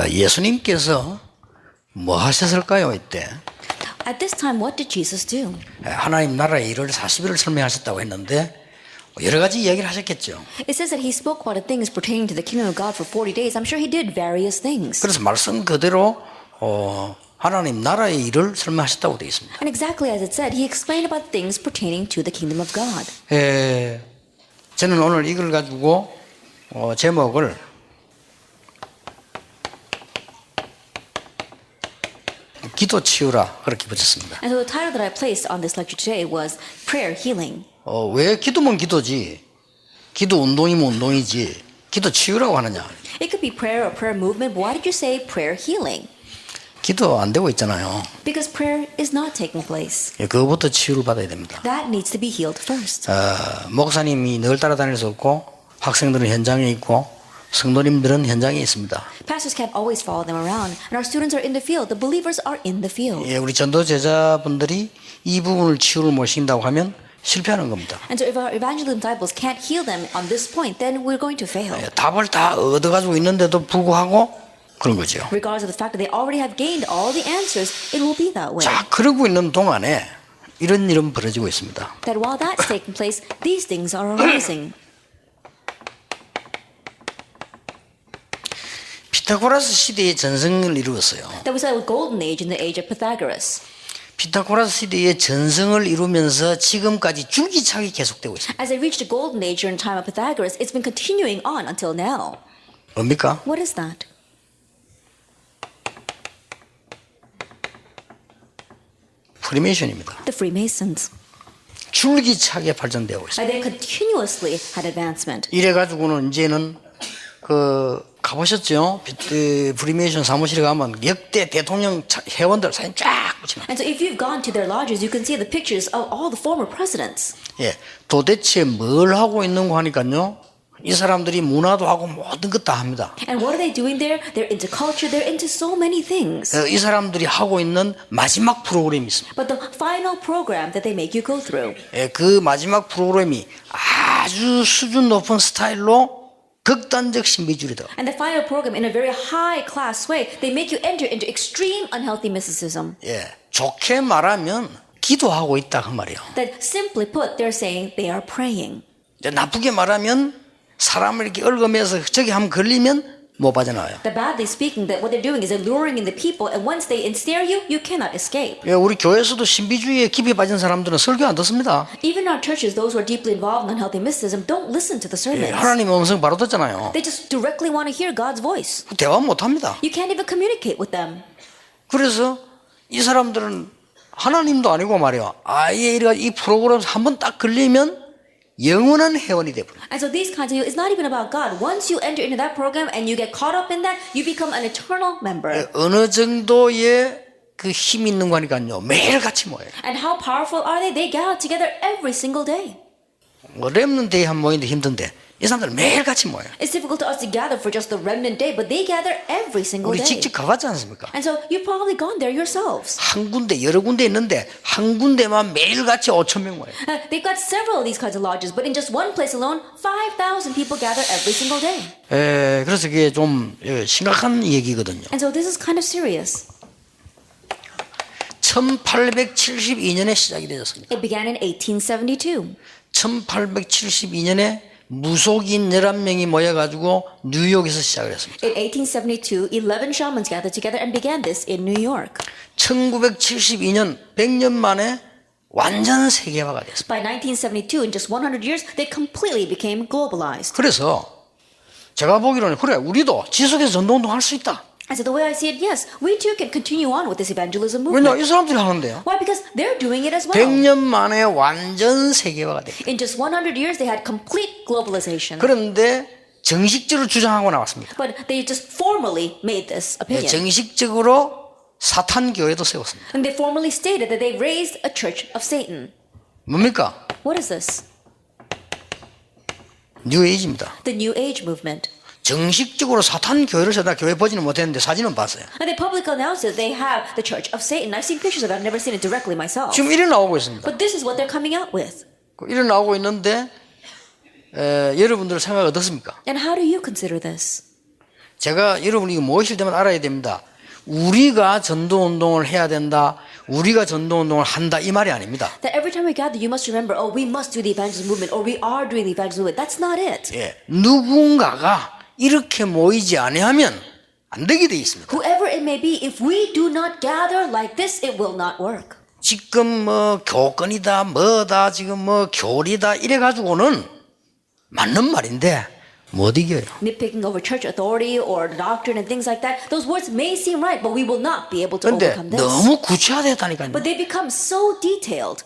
자, 예수님께서 뭐 하셨을까요, 이때? At this time, what did Jesus do? 하나님 나라의 일을 40일을 설명하셨다고 했는데 여러 가지 이야기를 하셨겠죠. It says that he spoke about the things pertaining to the kingdom of God for 40 days. I'm sure he did various things. 그래서 말씀 그대로 하나님 나라의 일을 설명하셨다고 되어 있습니다. And exactly as it said, he explained about things pertaining to the kingdom of God. 저는 오늘 이걸 가지고 제목을 기도 치유라 그렇게 붙였습니다. And so the title that I placed on this lecture today was Prayer Healing. 왜 기도면 기도지, 기도 운동이면 운동이지, 기도 치유라고 하느냐? It could be prayer or prayer movement, but why did you say prayer healing? 기도 안 되고 있잖아요. Because prayer is not taking place. 그거부터 치유를 받아야 됩니다. That needs to be healed first. 목사님이 늘 따라다닐 수 없고 학생들은 현장에 있고 성도님들은 현장에 있습니다. Pastors can't always follow them around, and our students are in the field. The believers are in the field. 우리 전도 제자분들이 이 부분을 치유를 못 시킨다고 하면 실패하는 겁니다. And so if our evangelism disciples can't heal them on this point, then we're going to fail. 답을 다 얻어가지고 있는데도 불구하고 그런 거죠. Regardless of the fact that they already have gained all the answers, it will be that way. 자, 그러고 있는 동안에 이런 일은 벌어지고 있습니다. That while that's taking place, these things are arising. 피타고라스 시대의 전성을 이루었어요. That was a golden age in the age of Pythagoras. 피타고라스 시대의 전성을 이루면서 지금까지 줄기차게 계속되고 있습니다. As they reached a golden age during the time of Pythagoras, it's been continuing on until now. 뭡니까? What is that? 프리메이션입니다. The Freemasons. 줄기차게 발전되고 있습니다. They continuously had advancement. 이래가지고는 이제는 가보셨죠? 프리메이션 사무실에 가면 역대 대통령 회원들 사진 쫙 붙여놔. And so if you've gone to their lodges, you can see the pictures of all the former presidents. 도대체 뭘 하고 있는 거 하니까요. 이 사람들이 문화도 하고 모든 것 다 합니다. And what are they doing there? They're into culture. They're into so many things. 이 사람들이 하고 있는 마지막 프로그램이 있습니다. But the final program that they make you go through. 그 마지막 프로그램이 아주 수준 높은 스타일로 극단적 신비주의다. And the final program, in a very high class way, they make you enter into extreme unhealthy mysticism. 좋게 말하면 기도하고 있다 그 말이에요. That simply put, they're saying they are praying. 나쁘게 말하면 사람을 이렇게 얽어매서 저기 한번 걸리면 못 빠져나와요. That badly speaking, that what they're doing is alluring in the people, and once they ensnare you, you cannot escape. 우리 교회에서도 신비주의에 깊이 빠진 사람들은 설교 안 듣습니다. Even our churches, those who are deeply involved in unhealthy mysticism, don't listen to the sermons. 하나님의 음성 바로 듣잖아요. They just directly want to hear God's voice. 대화 못 합니다. You can't even communicate with them. 그래서 이 사람들은 하나님도 아니고 말이야. 아예 이 프로그램 한번 딱 걸리면 영원한 회원이 되버려. And so these kinds of, it's not even about God. Once you enter into that program and you get caught up in that, you become an eternal member. 어느 정도의 그 힘이 있는 거니까요. 매일 같이 모여요. And how powerful are they? They gather together every single day. 렘넌트 데이 한 모이는데 힘든데 이 사람들 매일 같이 모여요. It's difficult to us to gather for just the remnant day, but they gather every single 우리 day. 직접 가봤지 않습니까? And so you've probably gone there yourselves. 한 군데 여러 군데 있는데 한 군데만 매일 같이 5천 명 모여요. They've got several of these kinds of lodges, but in just one place alone, 5,000 people gather every single day. 그래서 그게 좀 심각한 얘기거든요. And so this is kind of serious. 1872년에 시작이 되었습니다. It began in 1872. 1872년에 무속인 11명이 모여가지고 뉴욕에서 시작을 했습니다. In 1872, 11 shamans gathered together and began this in New York. 1972년 100년 만에 완전 세계화가 됐습니다. By 1972, in just 100 years, they completely became globalized. 그래서 제가 보기로는 그래 우리도 지속해서 전도운동 할 수 있다. And so the way I see it, yes, we too can continue on with this evangelism 왜냐 movement. 이 사람들이 하는데요. Why? Because they're doing it as well. 100년 만에 완전 세계화가 됐습니다. In just 100 years, they had complete globalization. 그런데 정식적으로 주장하고 나왔습니다. But they just formally made this opinion. 정식적으로 사탄 교회도 세웠습니다. And they formally stated that they raised a church of Satan. 뭡니까? What is this? 뉴에이지입니다. The New Age movement. 정식적으로 사탄 교회를 세다 교회 보지는 못했는데 사진은 봤어요. And they publicly announced that they have the church of Satan. I've seen pictures of it. I've never seen it directly myself. 지금 이래 나오고 있습니다. But this is what they're coming out with. 이래 나오고 있는데 여러분들 생각 어떻습니까? And how do you consider this? 제가 여러분이 이거 모이실 때만 알아야 됩니다. 우리가 전도운동을 해야 된다. 우리가 전도운동을 한다. 이 말이 아닙니다. That every time we gather, you must remember, oh, we must do the evangelism movement, or we are doing the evangelism movement. That's not it. 예, 누군가가 이렇게 모이지 아니하면 안 되게 돼 있습니다. Whoever it may be, if we do not gather like this, it will not work. 지금 뭐 교권이다 뭐다 지금 뭐 교리다 이래 가지고는 맞는 말인데 못 이겨요. Nitpicking over church authority or doctrine and things like that, those words may seem right, but we will not be able to 그런데 overcome this. 너무 구체화됐다니까요. But they become so detailed.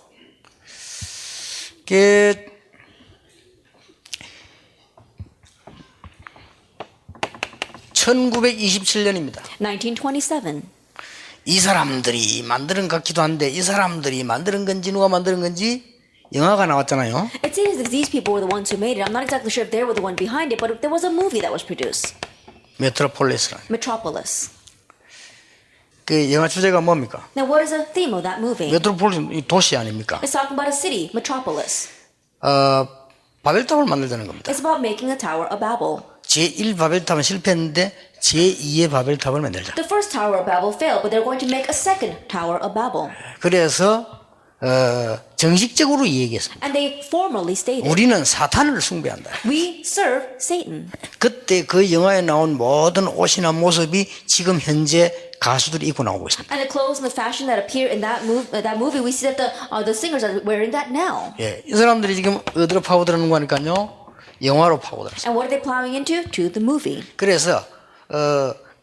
1927년입니다. 1927. 이 사람들이 만드는 것 같기도 한데 이 사람들이 만드는 건지 누가 만드는 건지 영화가 나왔잖아요. It seems that these people were the ones who made it. I'm not exactly sure if they were the one behind it, but there was a movie that was produced. 메트로폴리스라는. Metropolis. 그 영화 주제가 뭡니까? Now, what is the theme of that movie? 메트로폴리스 이 도시 아닙니까? It's talking about a city, Metropolis. 바벨탑을 만들자는 겁니다. It's about making a Tower of Babel. 제1 바벨탑은 실패했는데 제2의 바벨탑을 만들자. The first Tower of Babel failed, but they're going to make a second Tower of Babel. 그래서 정식적으로 이 얘기했습니다. And they formally stated, 우리는 사탄을 숭배한다. we serve Satan. 그때 그 영화에 나온 모든 옷이나 모습이 지금 현재 가수들이 입고 나오고 있습니다. And the clothes and the fashion that appear in that movie, we see that the singers are wearing that now. 예, 이 사람들이 지금 어디로 파고들는 거니까요? 영화로 파고들었어요. And what are they plowing into? To the movie. 그래서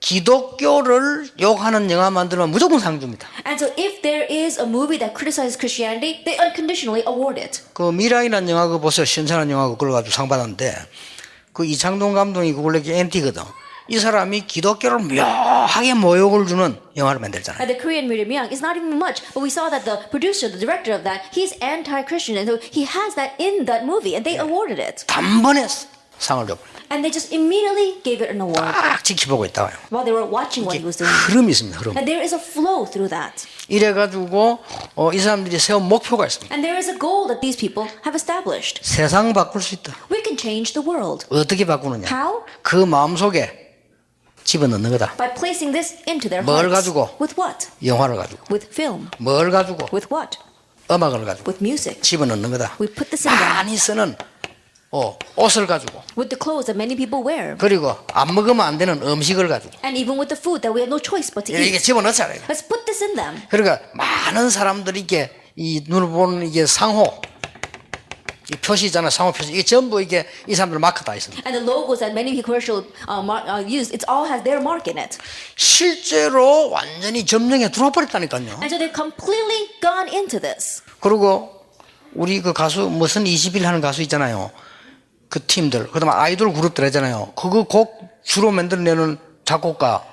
기독교를 욕하는 영화 만들면 무조건 상 줍니다. And so if there is a movie that criticizes Christianity, they unconditionally award it. 그 미라이라는 영화 그거 보세요. 신선한 영화 그걸 가지고 상 받았는데 그 이창동 감독이 그걸 내기 엔티거든. 이 사람이 기독교를 묘하게 모욕을 주는 영화를 만들잖아요. And the Korean Miriam Young is not even much, but we saw that the producer, the director of that, he's anti-Christian, and so he has that in that movie, and they awarded it. 단번에 상을 줘버려요. And they just immediately gave it an award 딱 지켜보고 있다가요. while they were watching what he was doing. 흐름이 있습니다. 흐름. And there is a flow through that. 이래가지고 이 사람들이 세운 목표가 있습니다. And there is a goal that these people have established. 세상 바꿀 수 있다. We can change the world. 어떻게 바꾸느냐? How? 그 마음속에 집어넣는 거다. By placing this into their 뭘 hearts. 가지고? With what? 영화를 가지고. With film. 뭘 가지고? With what? 음악을 가지고. With music. 집어넣는 거다. We put this in them. 많이 쓰는 옷을 가지고. With the clothes that many people wear. 그리고 안 먹으면 안 되는 음식을 가지고. And even with the food that we have no choice but to 이게 eat. 집어넣잖아요. Let's put this in them. 그러니까 많은 사람들이 이게 이 눈을 보는 이게 상호 이 표시 있잖아요. 상호 표시. 이게 전부 이게 이 사람들 마크 다 있습니다. And the logos that many commercial use, it all has their mark in it. 실제로 완전히 점령에 들어와 버렸다니까요. And so they've completely gone into this. 그리고 우리 그 가수 무슨 20일 하는 가수 있잖아요. 그 팀들, 그다음에 아이돌 그룹들 있잖아요. 그거 곡 주로 만들어내는 작곡가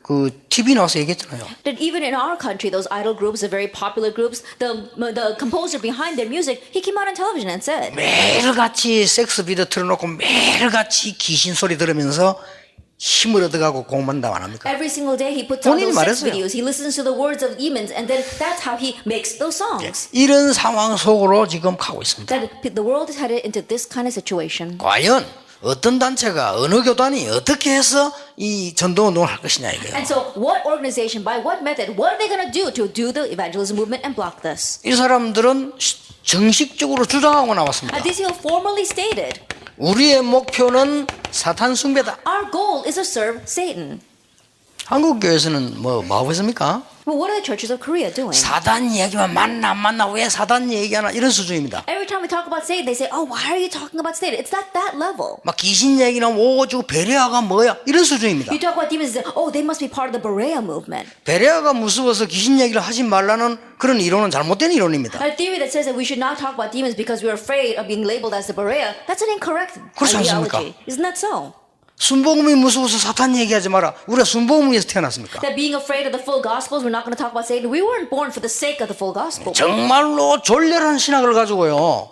그 TV 나와서 얘기했잖아요. That even in our country, those idol groups, the very popular groups, the composer behind their music, he came out on television and said, 매일같이 섹스 비디오 틀어놓고 매일같이 귀신 소리 들으면서 힘을 얻어가고 공부한다고 안 합니까? every single day he puts on 본인이 those sex 말했어요. videos. He listens to the words of demons, and then that's how he makes those songs. 이런 상황 속으로 지금 가고 있습니다. That the world is headed into this kind of situation. 과연 어떤 단체가 어느 교단이 어떻게 해서 이 전도운동을 할 것이냐 이거예요. And so, what organization, by what method, what are they going to do the evangelism movement and block this? 이 사람들은 정식적으로 주장하고 나왔습니다. And this he formally stated, 우리의 목표는 사탄 숭배다. our goal is to serve Satan. 한국 교회에서는 뭐 하고 있습니까? Well, what are the churches of Korea doing? 사단 얘기만 만나 왜 사단 얘기하나 이런 수준입니다. Every time we talk about Satan, they say, oh, why are you talking about Satan? It's at that level. 막 귀신 얘기나 오고 베레아가 뭐야 이런 수준입니다. You talk about demons, they say, oh, they must be part of the Berea movement. 베레아가 무서워서 귀신 얘기를 하지 말라는 그런 이론은 잘못된 이론입니다. A theory that says that we should not talk about demons because we're afraid of being labeled as the Berea, that's an incorrect 그렇지 않습니까? ideology. Isn't that so? 순복음이 무서워서 사탄 얘기하지 마라. 우리가 순복음에서 태어났습니까? That being afraid of the full gospels, we're not going to talk about Satan. We weren't born for the sake of the full gospel. 정말로 졸렬한 신학을 가지고요.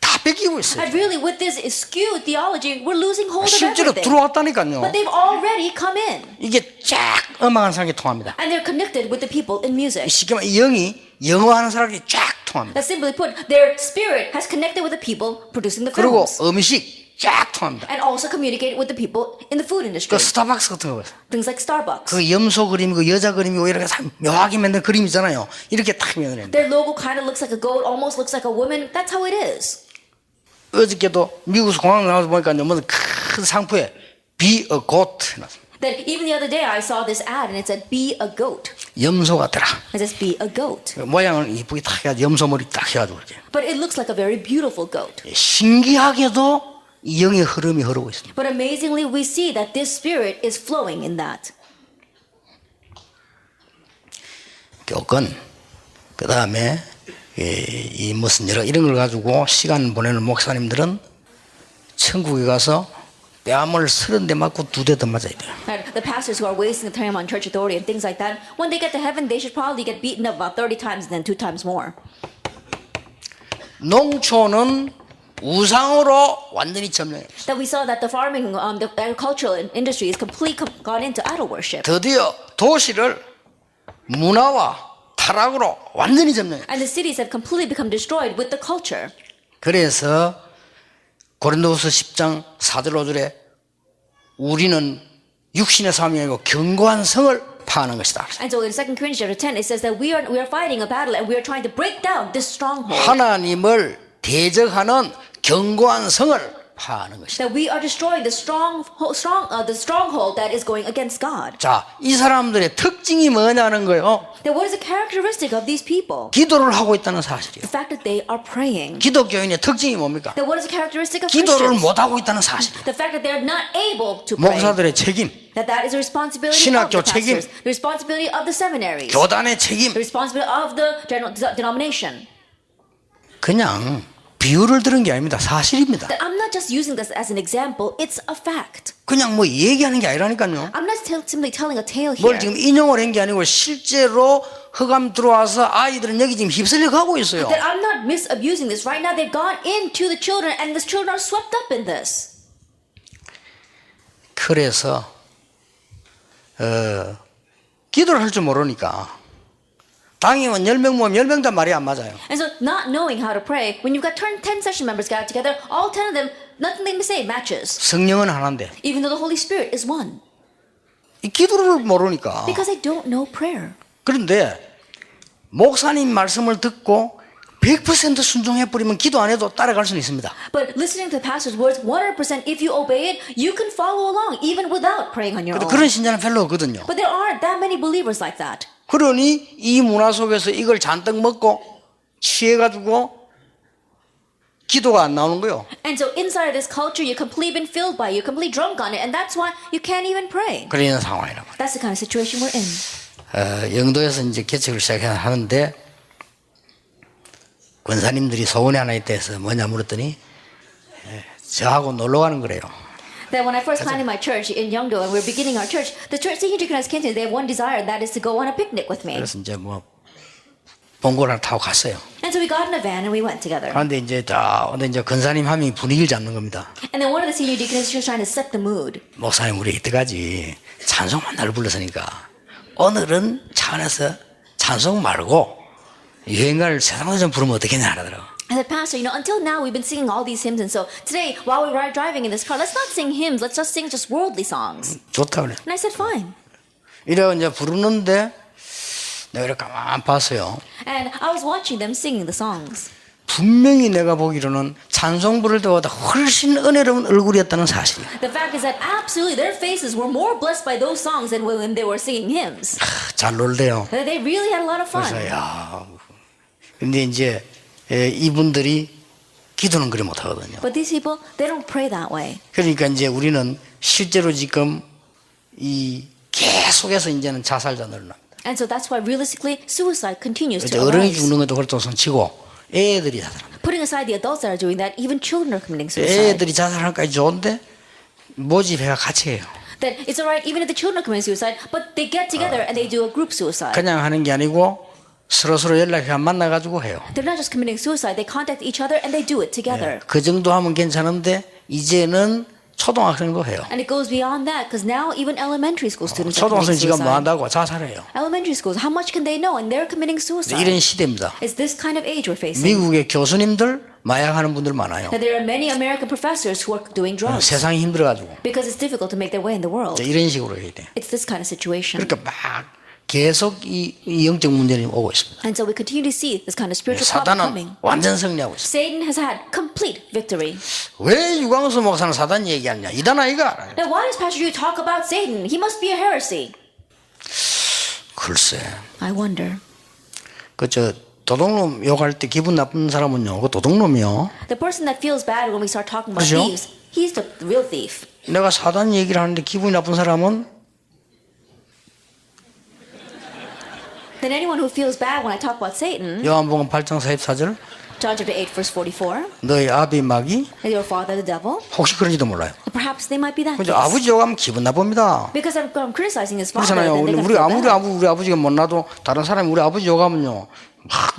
다 뺏기고 있어요. And really, with this skewed theology, we're losing hold of 실제로 everything. 들어왔다니까요. But they've already come in. 이게 쫙 음악하는 사람이 통합니다. And they're connected with the people in music. 쉽게 말해 영이 영어하는 사람이 쫙 통합니다. That simply put, their spirit has connected with the people producing the 그리고 films. 음식 쫙 통합니다. And also communicate with the people in the food industry. 그 스타벅스 같은 거 Things like Starbucks. 그 염소 그림, 그 여자 그림이고 이렇게 참 묘하게 만든 그림 있잖아요. 이렇게 딱 면을 Their logo kind of looks like a goat, almost looks like a woman. That's how it is. 어저께도 미국에서 공항 나와서 보니까 무슨 큰 상표에 Be a goat 해놨습니다. Then even the other day I saw this ad and it said, be a goat. 염소 같더라. It says, be a goat. 그 모양을 이쁘게 딱 해가지고 염소 머리 딱 해가지고 이렇게. But it looks like a very beautiful goat. 신기하게도 이 영의 흐름이 흐르고 있습니다. But amazingly, we see that this spirit is flowing in that. 교권, 그 다음에 이 무슨 여러 이런 걸 가지고 시간 보내는 목사님들은 천국에 가서 뺨을 30대 맞고 2대 더 맞아야 돼요. And the pastors who are wasting the time on church authority and things like that, when they get to heaven, they should probably get beaten up about 30 times and then 2 times more. 농촌은 우상으로 완전히 점령해요. That we saw that the farming, the agricultural industry is completely gone into idol worship. 드디어 도시를 문화와 타락으로 완전히 점령해요. And the cities have completely become destroyed with the culture. 그래서 고린도후서 10장 4절 5절에 우리는 육신의 싸움이 아니고 견고한 성을 파하는 것이다. And so in 2 Corinthians chapter 10, it says that we are fighting a battle and we are trying to break down this stronghold. 하나님을 대적하는 견고한 성을 파하는 것이다. That we are destroying the stronghold that is going against God. 자, 이 사람들의 특징이 뭐냐는 거예요. That what is the characteristic of these people? 기도를 하고 있다는 사실이에요. The fact that they are praying. 기독교인의 특징이 뭡니까? That what is the characteristic of 기도를 Christians? 못 하고 있다는 사실이에요. The fact that they are not able to pray. 목사들의 책임, That is the responsibility of 신학교 the 책임, pastors, the responsibility of the seminaries, 교단의 책임. the responsibility of the denomination. 그냥 비유를 들은 게 아닙니다. 사실입니다. That I'm not just using this as an example, it's a fact. 그냥 뭐 얘기하는 게 아니라니까요. I'm not simply telling a tale here. 뭘 지금 인용을 한 게 아니고 실제로 흑암 들어와서 아이들은 여기 지금 휩쓸려 가고 있어요. That I'm not misabusing this. Right now they've gone into the children and the children are swept up in this. 그래서 기도를 할 줄 모르니까 당이면 10명 모으면 10명 다 말이 안 맞아요. And so not knowing how to pray, when you've got 10 session members gathered together, all 10 of them, nothing they say matches. 성령은 하나인데 Even though the Holy Spirit is one. 이 기도를 모르니까. Because they don't know prayer. 그런데 목사님 말씀을 듣고 100% 순종해버리면 기도 안 해도 따라갈 수는 있습니다. But listening to the pastor's words 100%, if you obey it, you can follow along even without praying on your 근데 own. 그런 신자는 별로 없거든요. But there aren't that many believers like that. 그러니 이 문화 속에서 이걸 잔뜩 먹고 취해가지고 기도가 안 나오는 거예요. And so inside of this culture, you're completely been filled by it, you're completely drunk on it, and that's why you can't even pray. 그런 상황이라고. That's the kind of situation we're in. 영도에서 이제 개척을 시작하는데 권사님들이 소원이 하나 있다 해서 뭐냐 물었더니 저하고 놀러 가는 거래요. That when I first planted my church in Yeongdo and we're beginning our church, the church senior deaconess came to me. They have one desire, and that is to go on a picnic with me. 그래서 이제 뭐 봉고를 타고 갔어요. And so we got in a van and we went together. 그런데 이제 근데 이제 권사님 한 명이 분위기를 잡는 겁니다. And then one of the senior deaconesses was trying to set the mood. 목사님 우리 이때까지 찬송만 날 불렀으니까 오늘은 차 안에서 찬송 말고 유행가를 세상으로 좀 부르면 어떻겠냐 하더라고. I said, Pastor, until now we've been singing all these hymns, and so today, while we were driving in this car, let's not sing hymns. Let's just sing just worldly songs. 좋다 그래. And I said, fine. 이래 이제 부르는데 내가 이렇게 가만 봤어요. And I was watching them singing the songs. 분명히 내가 보기로는 찬송 부를 때보다 훨씬 은혜로운 얼굴이었다는 사실이야. The fact is that absolutely their faces were more blessed by those songs than when they were singing hymns. 잘 놀대요. That they really had a lot of fun. 그래서 근데 이제 이분들이 기도는 그리 못하거든요. But these people, they don't pray that way. 그러니까 이제 우리는 실제로 지금 이 계속해서 이제는 자살자 늘어납니다. And so that's why realistically suicide continues 이제 to 어른이 arise. 죽는 것도 그렇다고 치고 애들이 자살합니다. Putting aside the adults that are doing that, even children are committing suicide. 애들이 자살하기까지 좋은데 모집해가 같이 해요. That it's alright even if the children are committing suicide, but they get together and they do a group suicide. 그냥 하는 게 아니고 서로 연락해 만나가지고 해요. They're not just committing suicide, they contact each other and they do it together. 그 정도 하면 괜찮은데 이제는 초등학생도 해요. And it goes beyond that because now even elementary school students are 초등학생 committing 지금 뭐 suicide. 한다고 자살해요. Elementary schools, how much can they know? And they're committing suicide. 이런 시대입니다. It's this kind of age we're facing. 미국의 교수님들 마약하는 분들 많아요. That there are many American professors who are doing drugs 세상이 힘들어가지고 because it's difficult to make their way in the world. 이런 식으로 해야 돼. It's this kind of situation. 그러니까 막 계속 이 영적 문제는 오고 있습니다. And so we continue to see this kind of spiritual problem coming. 사단은 완전 승리하고 있습니다. Satan has had complete victory. 왜 유광수 목사는 사단 얘기하냐? 이단 아이가. Now, why does Pastor Yu talk about Satan? He must be a heresy. 글쎄, I wonder. 그저 도둑놈 욕할 때 기분 나쁜 사람은요, 그 도둑놈이요. The person that feels bad when we start talking about 그죠? thieves, he's the real thief. 내가 사단 얘기를 하는데 기분이 나쁜 사람은 Then anyone who feels bad when I talk about Satan, 요한복음 8장 44절 John chapter 8, verse 44, 너희 아비 마귀 that your father the devil, 혹시 그런지도 몰라요. perhaps they might be that 그죠? case. 아버지 욕하면 기분 나쁩니다. Because I'm criticizing his father, 그렇잖아요. then they're 우리 going to 아무리 feel bad. 우리 아버지가 못나도 다른 사람이 우리 아버지 욕하면요, 막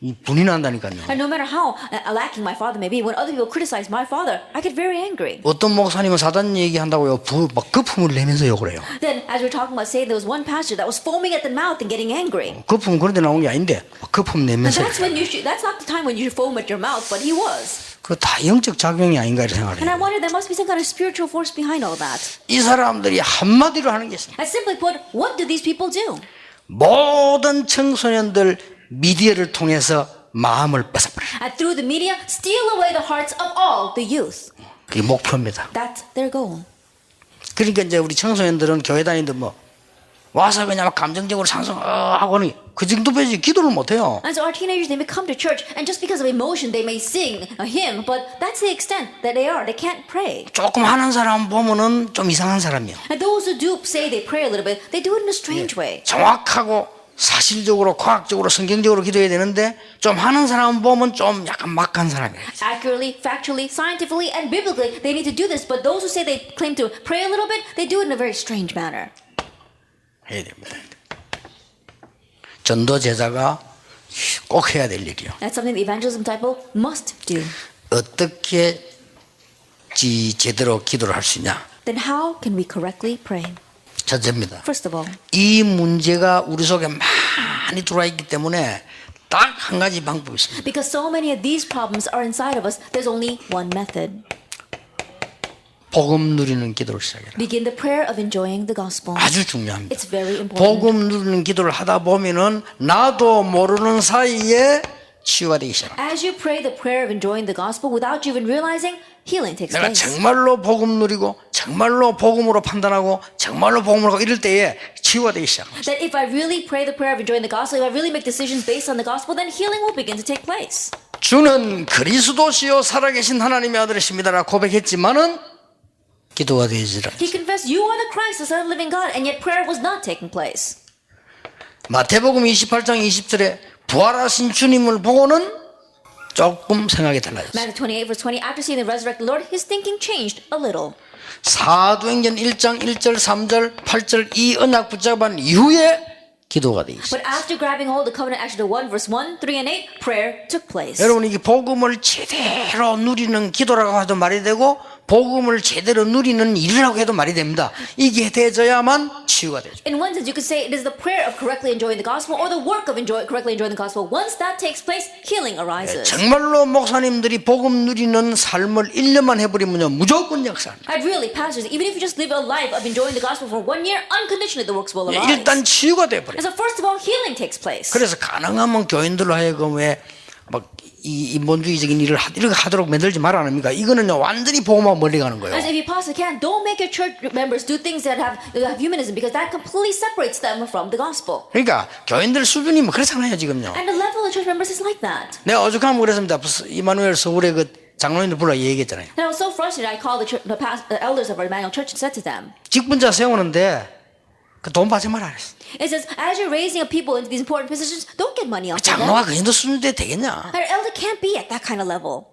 이 분이 난다니까요. And no matter how lacking my father may be, when other people criticize my father, I get very angry. 어떤 목사님은 사단 얘기한다고요, 막 거품을 내면서 욕을 해요. Then, as we're talking about Satan, there was one pastor that was foaming at the mouth and getting angry. 거품은 그런 데 나온 게 아닌데 막 거품 And 내면서 that's not the time when you should foam at your mouth, but he was. 그 다 영적 작용이 아닌가 이렇게 And I 생각해요. wonder there must be some kind of spiritual force behind all that. 이 사람들이 한마디로 하는 게 있습니다. And simply put, what do these people do? 모든 청소년들 미디어를 통해서 마음을 뺏어버려요. And through the media, steal away the hearts of all the youth. 그게 목표입니다. That's their goal. 그러니까 이제 우리 청소년들은 교회 다니는데 뭐 와서 그냥 막 감정적으로 찬송하고는 그 정도 빼지 기도를 못 해요. And so our teenagers, they may come to church, and just because of emotion, they may sing a hymn, but that's the extent that they are. They can't pray. 조금 하는 사람 보면은 좀 이상한 사람이요. And those who do say they pray a little bit, they do it in a strange way. 정확하고 사실적으로 과학적으로 성경적으로 기도해야 되는데 좀 하는 사람 보면 좀 약간 막한 사람이에요. Accurately, factually, scientifically, and biblically, they need to do this. But those who say they claim to pray a little bit, they do it in a very strange manner. 해야 됩니다. 전도 제자가 꼭 해야 될 일이요. That's something the evangelism disciple must do. 어떻게 제대로 기도를 할 수 있냐? Then how can we correctly pray? 첫째입니다. First of all, 이 문제가 우리 속에 많이 들어와 있기 때문에 딱 한 가지 방법이 있습니다. because so many of these problems are inside of us, there's only one method. 복음 누리는 기도를 시작해라. Begin the prayer of enjoying the gospel. 아주 중요합니다. It's very important. 복음 누리는 기도를 하다 보면은 나도 모르는 사이에 치유가 되기 시작합니다. As you pray the prayer of enjoying the gospel without you even realizing, healing takes 내가 place. 정말로 복음 누리고 정말로 복음으로 판단하고 정말로 복음으로 하고 이럴 때에 치유가 되기 시작합니다. That if I really pray the prayer of enjoying the gospel, if I really make decisions based on the gospel, then healing will begin to take place. 주는 그리스도시요 살아계신 하나님의 아들이십니다라 고백했지만은 기도가 되지 않았어요. He confessed, "You are the Christ, the Son of the living God," and yet prayer was not taking place. 마태복음 28장 20절에 부활하신 주님을 보고는 조금 생각이 달라졌어요. Matthew 28, verse 20, after seeing the resurrected Lord, his thinking changed a little. 사도행전 1장 1절 3절 8절 이 언약 붙잡은 이후에 기도가 되기 시작해요. But after grabbing hold of covenant Acts 1, verse 1, 3, and 8, prayer took place. 여러분 이게 복음을 제대로 누리는 기도라고 해도 말이 되고 복음을 제대로 누리는 일이라고 해도 말이 됩니다. 이게 되어야만 치유가 되죠. In one sense, you could say it is the prayer of correctly enjoying the gospel or the work of correctly enjoying the gospel. Once that takes place, healing arises. 정말로 목사님들이 복음 누리는 삶을 1년만 해버리면요 무조건 역사합니다. And really, pastors, even if you just live a life of enjoying the gospel for 1 year, unconditionally the works will arise. 일단 치유가 돼버려요. And so first of all, healing takes place. 그래서 가능하면 교인들로 하여금 왜막 이 인본주의적인 일을 이렇게 하도록 만들지 말아 합니까? 이거는요 완전히 복음하고 멀리 가는 거예요. As if you possibly can, don't make your church members do things that have humanism because that completely separates them from the gospel. 그러니까 교인들 수준이 뭐 그렇잖아요 지금요. And the level of church members is like that. 내가 어죽하면 그랬습니다. 이마누엘 서울의 그 장로님들 불러 얘기했잖아요. And I was so frustrated. I called the elders of our Emmanuel Church and said to them, 직분자 세우는데 그 돈 받지 말아 그랬어. it says, as you're raising up people into these important positions, don't get money off of them. 장로가 그 정도 수준 돼 되겠냐? Our elder can't be at that kind of level.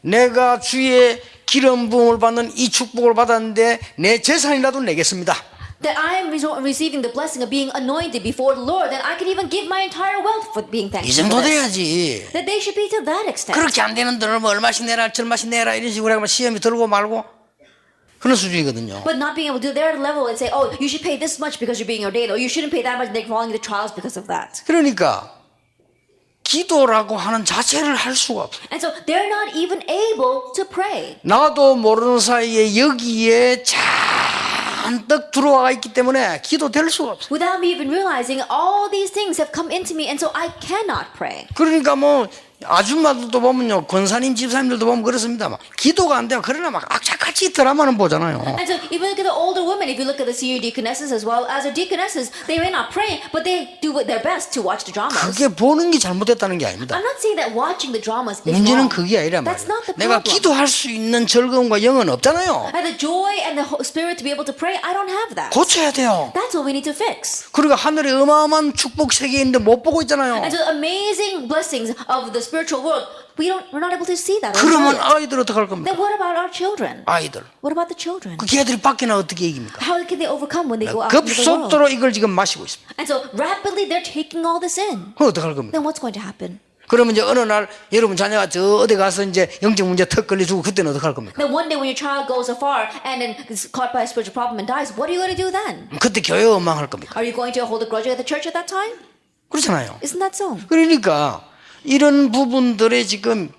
내가 주의 기름 부음을 받는 이 축복을 받았는데 내 재산이라도 내겠습니다. That I am receiving the blessing of being anointed before the Lord, then I could even give my entire wealth for being 이 thankful 정도 for this. 돼야지. That they should be to that extent. 그렇게 안 되는 돈을 뭐 얼마씩 내라 절마씩 내라 이런 식으로 하면 시험이 들고 말고 그런 수준이거든요. But not being able to do their level and say, oh, you should pay this much because you're being ordained, or you shouldn't pay that much and they're falling into trials because of that. 그러니까 기도라고 하는 자체를 할 수가 없어요. And so they're not even able to pray. 나도 모르는 사이에 여기에 잔뜩 들어와 있기 때문에 기도될 수가 없어요. Without me even realizing, all these things have come into me, and so I cannot pray. 그러니까 뭐 아줌마들도 보면요, 권사님 집사님들도 보면 그렇습니다. 막 기도가 안 돼요. 그러나 막 악착같이 드라마는 보잖아요. And so even look at the older women, if you look at the senior deaconesses as well as the deaconesses, they may not pray, but they do their best to watch the dramas. 그게 보는 게 잘못됐다는 게 아닙니다. I'm not saying that watching the dramas is 문제는 wrong. 그게 아니란 That's not 말이에요. the 내가 problem. 기도할 수 있는 즐거움과 영은 없잖아요. And the joy and the spirit to be able to pray, I don't have that. 고쳐야 돼요. That's what we need to fix. 그리고 하늘에 어마어마한 축복 세계에 있는데 못 보고 있잖아요. And so the amazing blessings of the spiritual world, we're not able to see that. or 그러면 enjoy it. 아이들 어떡할 겁니까? Then what about our children? 아이들. What about the children? 그 걔들이 밖에 나 어떻게 이깁니까? How can they overcome when they go out into the world? 급속도로 이걸 지금 마시고 있습니다. And so rapidly they're taking all this in. 그럼 어떡할 겁니까? Then what's going to happen? 그러면 이제 어느 날 여러분 자녀가 저 어디 가서 이제 영적 문제 턱 걸려주고 그때는 어떡할 겁니까? Then one day when your child goes afar and then is caught by a spiritual problem and dies, what are you going to do then? 그때 교회 원망할 겁니까? Are you going to hold a grudge at the church at that time? 그렇잖아요. Isn't that so? 그러니까 이런 부분들의 지금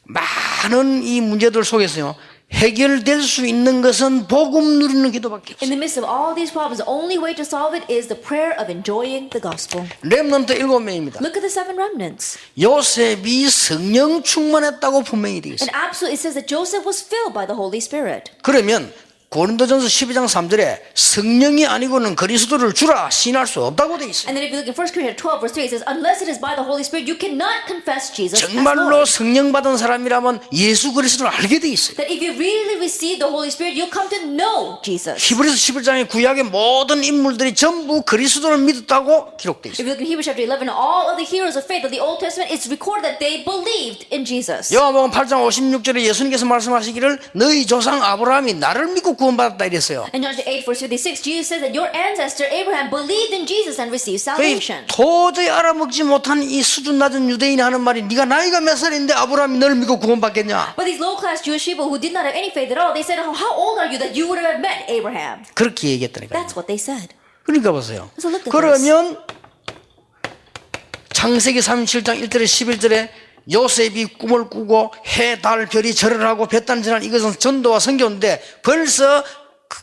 많은 이 문제들 속에서요, 해결될 수 있는 것은 복음 누리는 기도밖에 In 없어요. the midst of all these problems, the only way to solve it is the prayer of enjoying the gospel. 렘넌트 7명입니다. Look at the 7 remnants. 요셉이 성령 충만했다고 분명히 되어 있어요. And absolutely it says that Joseph was filled by the Holy Spirit. 그러면 고린도전서 12장 3절에 성령이 아니고는 그리스도를 주라 신할 수 없다고 되어 있어요. And then if you look in 1 Corinthians 12 verse 3, it says, unless it is by the Holy Spirit, you cannot confess Jesus as 정말로 Lord. 성령 받은 사람이라면 예수 그리스도를 알게 돼 있어요. That if you really receive the Holy Spirit, you'll come to know Jesus. 히브리서 11장의 구약의 모든 인물들이 전부 그리스도를 믿었다고 기록돼 If 있어요. you look in Hebrews chapter 11, all of the heroes of faith of the Old Testament, it's recorded that they believed in Jesus. 요한복음 8장 56절에 예수님께서 말씀하시기를 너희 조상 아브라함이 나를 믿고 구원받았다 이랬어요. In John 8 verse 56, Jesus says that your ancestor Abraham believed in Jesus and received 거의 salvation. 도저히 알아먹지 못한 이 수준 낮은 유대인이 하는 말이 네가 나이가 몇 살인데 아브라함이 너를 믿고 구원받겠냐. But these low-class Jewish people who did not have any faith at all, they said, how old are you that you would have met Abraham? 그렇게 얘기했다니까요. That's what they said. 그러니까 보세요. So look at 그러면 창세기 37장 1절에 11절에 요셉이 꿈을 꾸고 해, 달, 별이 절을 하고 볕단지난 이것은 전도와 선교인데 벌써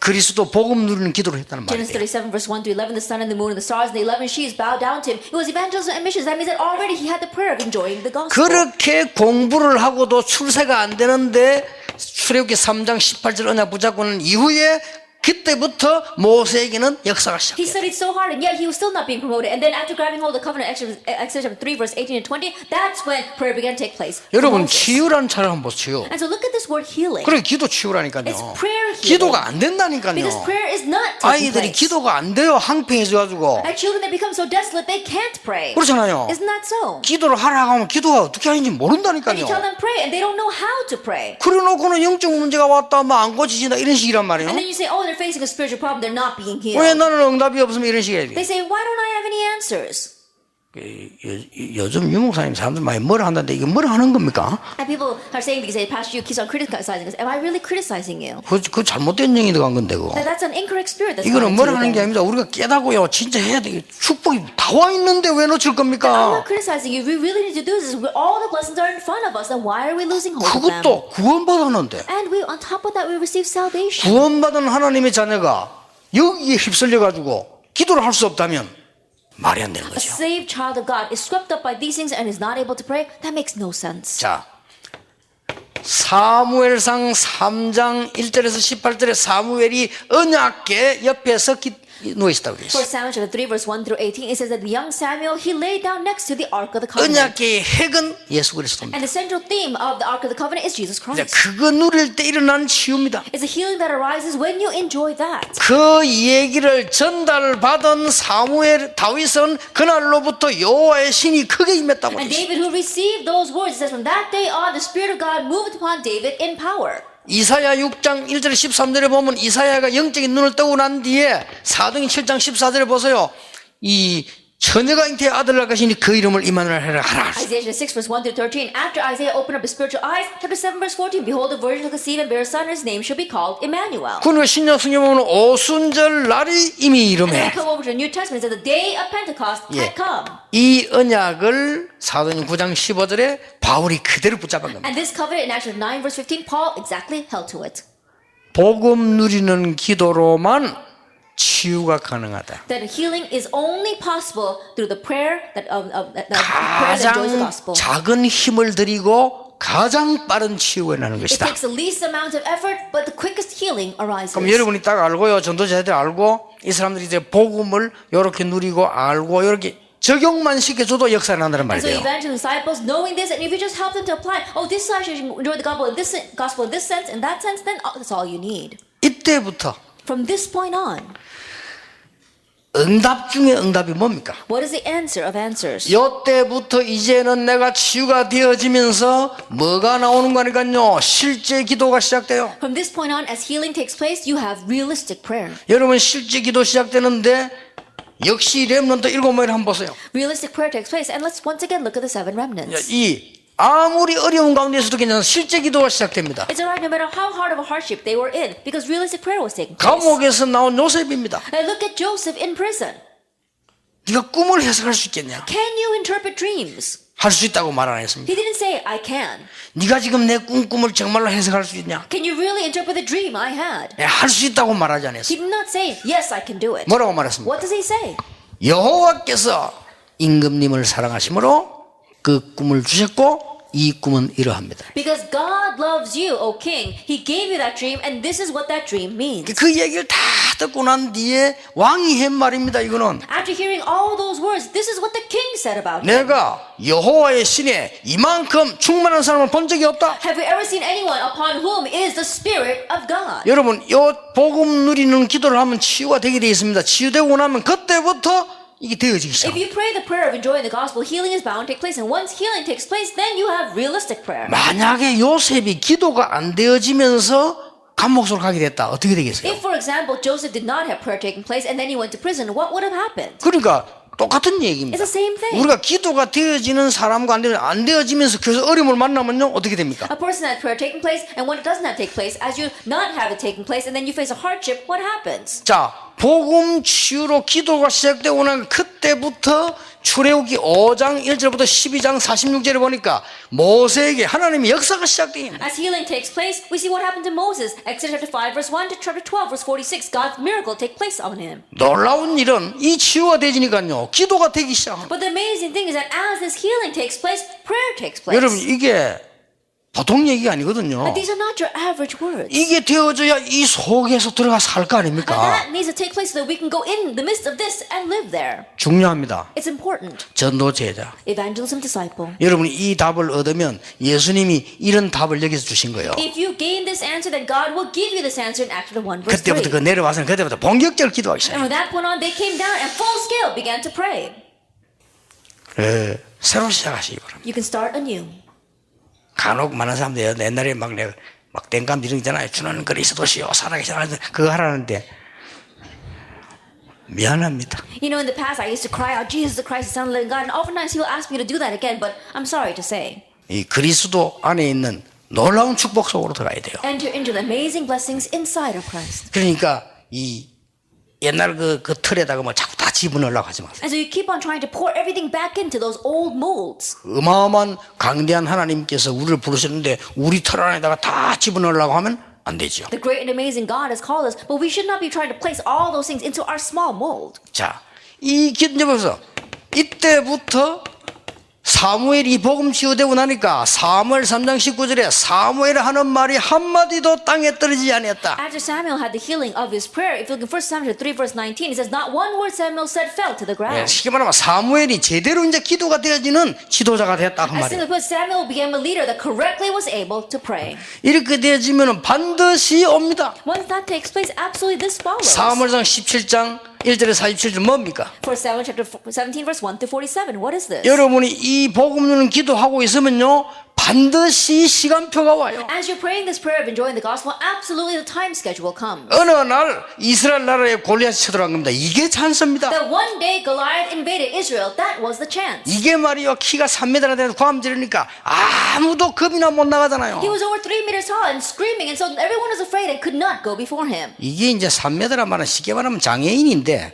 그리스도 복음 누리는 기도를 했다는 Genesis 말이에요. 37 verse 1 to 11, the sun and the moon and the stars and the 11 sheaves bowed down to him. It was evangelism and missions. That means that already he had the prayer of enjoying the gospel. 그렇게 공부를 하고도 출세가 안 되는데 출애굽기 3장 18절 언약 붙잡고는 이후에 그때부터 모세에게는 역사가 He 시작돼요. studied so hard and yet he was still not being promoted. And then after grabbing hold of the covenant, Exodus chapter 3 verse 18 and 20, that's when prayer began to take place. for 여러분 Moses. 치유라는 차를 한번 보세요. And so look at this word healing. 그래 기도 치유라니까요. It's prayer healing. 기도가 안 된다니까요. Because prayer is not taking 아이들이 place. 기도가 안 돼요. 항폐해져가지고. And children that become so desolate they can't pray. 그렇잖아요. Isn't that so? 기도를 하라고 하면 기도가 어떻게 하는지 And 모른다니까요. you tell them pray and they don't know how to pray. 그래놓고는 영적 문제가 왔다 뭐 안 고치진다 이런 식이란 말이에요. And then you say, oh, they're facing a spiritual problem, they're not being 왜 healed. 나는 응답이 없으면 이런 식이에요. They say, why don't I have any answers? 요즘 유목사님 사람들 많이 뭐라 한다는데 이게 뭐라 하는 겁니까? And people are saying, because Pastor, you keep on criticizing us. Am I really criticizing you? 그 잘못된 영이 들어간 건데 그거. That's an incorrect spirit that's 이거는 coming 뭐라 to 하는 게 you. 아닙니다. 우리가 깨닫고요. 진짜 해야 돼. 축복이 다 와 있는데 왜 놓칠 I'm 겁니까? not criticizing you. We really need to do this. All the blessings are in front of us. Then why are we losing hold of them? 그것도 구원받았는데 And we, on top of that, we receive salvation. 구원받은 하나님의 자녀가 여기에 휩쓸려가지고 기도를 할 수 없다면 말이 안 되는 A 거죠. saved child of God is swept up by these things and is not able to pray. That makes no sense. 자, 사무엘상 3장 1절에서 18절에 사무엘이 언약궤 옆에 누워 있었다고 For 그랬어요. Samuel chapter 3 verse 1 through 18, it says that the young Samuel, he lay down next to the Ark of the Covenant. 언약궤의 핵은 예수 그리스도입니다. And the central theme of the Ark of the Covenant is Jesus 이제 Christ. 그거 누릴 때 일어나는 치유입니다. It's a healing that arises when you enjoy that. 그 얘기를 전달받은 사무엘 다윗은 그날로부터 여호와의 신이 크게 임했다고 And 그랬어요. David, who received those words, it says from that day on, the Spirit of God moved upon David in power. 이사야 6장 1절 13절에 보면 이사야가 영적인 눈을 뜨고 난 뒤에 사도행 7장 14절에 보세요. 이 처녀가 잉태의 아들을 낳을 것이니 그 이름을 이마누엘 하라. Isaiah 6 verse 1 through 13. After Isaiah opened up his spiritual eyes, chapter 7 verse 14. Behold, the virgin shall conceive and bear a son, and his name shall be called Emmanuel. 그러니까 신약 성경에 보면 오순절 날이 이미 And 이름에 then come over to the New Testament, it says the day of Pentecost had come. 이 언약을 사도행 9장 15절에 바울이 그대로 붙잡은 겁니다. And this covenant in Acts 9 verse 15, Paul exactly held to it. 복음 누리는 기도로만 치유가 가능하다. That healing is only possible through the prayer that prayer that enjoys the 가장 gospel. 작은 힘을 들이고 가장 빠른 치유가 나는 It 것이다. takes the least amount of effort, but the quickest healing arises. 그럼 여러분이 딱 알고요. 전도자들 알고 이 사람들이 이제 복음을 이렇게 누리고 알고 이렇게 적용만 시켜줘도 역사를 한다는 And so 말이에요. evangelists, disciples, knowing this, and if you just help them to apply, oh, this side should enjoy the gospel in this sense, in that sense, then that's all you need. 이때부터 From this point on, 응답 중에 응답이 뭡니까? what is the answer of answers? 요때부터 이제는 내가 치유가 되어지면서 뭐가 나오는 거니까요. 실제 기도가 시작돼요. From this point on, as healing takes place, you have realistic prayer. 여러분 실제 기도 시작되는데 역시 렘넌트 7명을 한번 보세요. Realistic prayer takes place, and let's once again look at the 7 remnants. 이 아무리 어려운 가운데서도 괜찮아 실제 기도가 시작됩니다. It's alright no matter how hard of a hardship they were in, because realistic prayer was taking place. 감옥에서 나온 요셉입니다. Now look at Joseph in prison. 네가 꿈을 해석할 수 있겠냐? Can you interpret dreams? 할 수 있다고 말 안 했습니다. He didn't say, I can. 네가 지금 내 꿈을 정말로 해석할 수 있냐? Can you really interpret the dream I had? 할 수 있다고 말하지 않았어요. He did not say, yes, I can do it. 뭐라고 말했습니까? What does he say? 여호와께서 임금님을 사랑하심으로 그 꿈을 주셨고 이 꿈은 이러합니다. Because God loves you, O king. He gave you that dream, and this is what that dream means. 그 얘기를 다 듣고 난 뒤에 왕이 한 말입니다. 이거는 After hearing all those words, this is what the king said about him. 내가 여호와의 신에 이만큼 충만한 사람을 본 적이 없다. Have you ever seen anyone upon whom is the Spirit of God? 여러분, 요 복음 누리는 기도를 하면 치유가 되게 되어 있습니다. 치유되고 나면 그때부터 이게 되어지기 If 시작합니다. you pray the prayer of enjoying the gospel, healing is bound to take place. And once healing takes place, then you have realistic prayer. 만약에 요셉이 기도가 안 되어지면서 감옥으로 가게 됐다. 어떻게 되겠어요? If, for example, Joseph did not have prayer taking place and then he went to prison, what would have happened? 그러니까 똑같은 얘기입니다. It's the same thing. 우리가 기도가 되어지는 사람과 안 되어지면서 그래서 어려움을 만나면요 어떻게 됩니까? A person had prayer taking place, and when it does not take place, as you not have it taking place, and then you face a hardship, what happens? 자, 복음 치유로 기도가 시작되고 난 그때부터 출애굽기 5장 1절부터 12장 46절에 보니까 모세에게 하나님의 역사가 시작됩니다. As healing takes place, we see what happened to Moses. Exodus chapter 5 verse 1 to chapter 12 verse 46. God's miracle take place on him. 놀라운 일은 이 치유가 되지니까요 기도가 되기 시작합니다. But the amazing thing is that as this healing takes place, prayer takes place. 여러분 이게 보통 얘기가 아니거든요. But these are not your average words. 이게 되어져야 이 속에서 들어가 살 거 And 아닙니까? that needs to take place so that we can go in the midst of this and live there. 중요합니다. It's important. 전도 제자. Evangelism disciple. 여러분이 이 답을 얻으면 예수님이 이런 답을 여기서 주신 거예요. If you gain this answer, then God will give you this answer in Acts 1 verse 3. 그때부터 그 내려와서는 그때부터 본격적으로 기도하기 And 시작해요. from that point on, they came down and full scale began to pray. 새로 시작하시기 바랍니다. You can start anew. 간혹 많은 사람들이 옛날에 막 내가 막 땡감 이런 거 있잖아요. 주는 그리스도시요 살아계신 하나님 그거 하라는데 미안합니다. You know, in the past, I used to cry out, Jesus the Christ, the Son of the living God. And oftentimes he will ask me to do that again, but I'm sorry to say. 이 그리스도 안에 있는 놀라운 축복 속으로 들어가야 돼요. Enter into the amazing blessings inside of Christ. 그러니까 이 옛날 그 틀에다가 뭐 자꾸 다 집어넣으려고 하지 마세요. And so you keep on trying to pour everything back into those old molds. 어마어마한 강대한 하나님께서 우리를 부르셨는데 우리 틀 안에다가 다 집어넣으려고 하면 안 되죠. The great and amazing God has called us, but we should not be trying to place all those things into our small mold. 자, 이 기도에서 이때부터 사무엘이 복음 치유되고 나니까 사무엘 3장 19절에 사무엘 하는 말이 한마디도 땅에 떨어지지 않았다. After Samuel had the healing of his prayer, if you look in 1 Samuel 3 verse 19, it says, not one word Samuel said fell to the ground. 쉽게 말하면 사무엘이 제대로 이제 기도가 되어지는 지도자가 되었다 그 As 말이에요. simply put, Samuel became a leader that correctly was able to pray. 이렇게 되어지면 반드시 옵니다. Once that takes place, absolutely this follows. 사무엘상 17장 1절에 47절 뭡니까? 1 Samuel chapter 17 verse 1 to 47. What is this? 여러분이 이 복음 누는 기도하고 있으면요 반드시 시간표가 와요. As you're praying this prayer of enjoying the gospel, absolutely the time schedule comes. 어느 날 이스라엘 나라에 골리앗이 쳐들어간 겁니다. 이게 찬스입니다. That one day Goliath invaded Israel, that was the chance. 이게 말이요, 키가 3m나 되는 고함지르니까 아무도 겁이나 못 나가잖아요. He was over 3 meters tall and screaming, and so everyone was afraid and could not go before him. 이게 이제 3m란 말은 쉽게 말하면 장애인인데,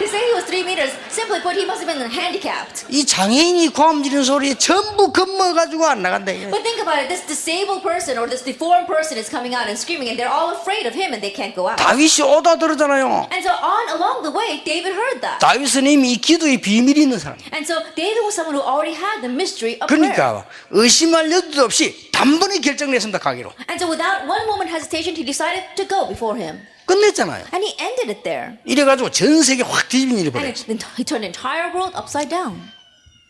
To say he was 3 meters, simply put, he must have been handicapped. 이 장애인이 고함지르는 소리에 전부 겁먹어가지고 안 나간다. But think about it, this disabled person or this deformed person is coming out and screaming, and they're all afraid of him and they can't go out. 다윗이 오다 들었잖아요. And so along the way, David heard that. 다윗은 이미 이 기도의 비밀이 있는 사람. And so David was someone who already had the mystery of prayer. 그러니까 의심할 여지도 없이 단번에 결정냈습니다. 가기로. And so without one moment hesitation, he decided to go before him. 끝냈잖아요. And he ended it there. 이래가지고 전 세계 확 뒤집은 일이 And 벌어졌어요. he turned the entire world upside down.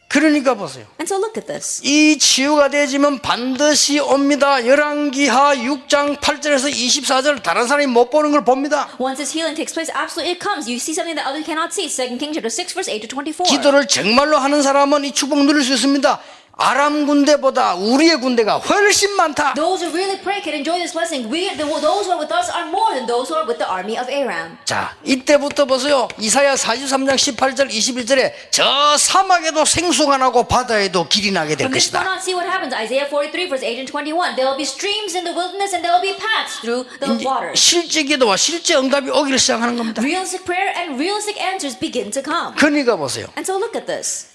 그러니까 보세요. And so look at this. 이 치유가 되어지면 반드시 옵니다. 열왕기하 6장 8절에서 24절 다른 사람이 못 보는 걸 봅니다. Once this healing takes place, absolutely it comes. You see something that others cannot see. 2 Kings chapter 6, verse 8 to 24. 기도를 정말로 하는 사람은 이 축복 누릴 수 있습니다. 아람 군대보다 우리의 군대가 훨씬 많다. Those who really pray can enjoy this blessing. Those who are with us are more than those who are with the army of Aram. 자, 이때부터 보세요. 이사야 43장 18절 21절에 저 사막에도 생수가 나고 바다에도 길이 나게 될 From this point 것이다. on, see what happens. Isaiah 43, verse 8 and 21. There will be streams in the wilderness and there will be paths through the waters. 실제 기도와 실제 응답이 오기를 시작하는 겁니다. Realistic prayer and realistic answers begin to come. 그러니까 보세요. And so look at this.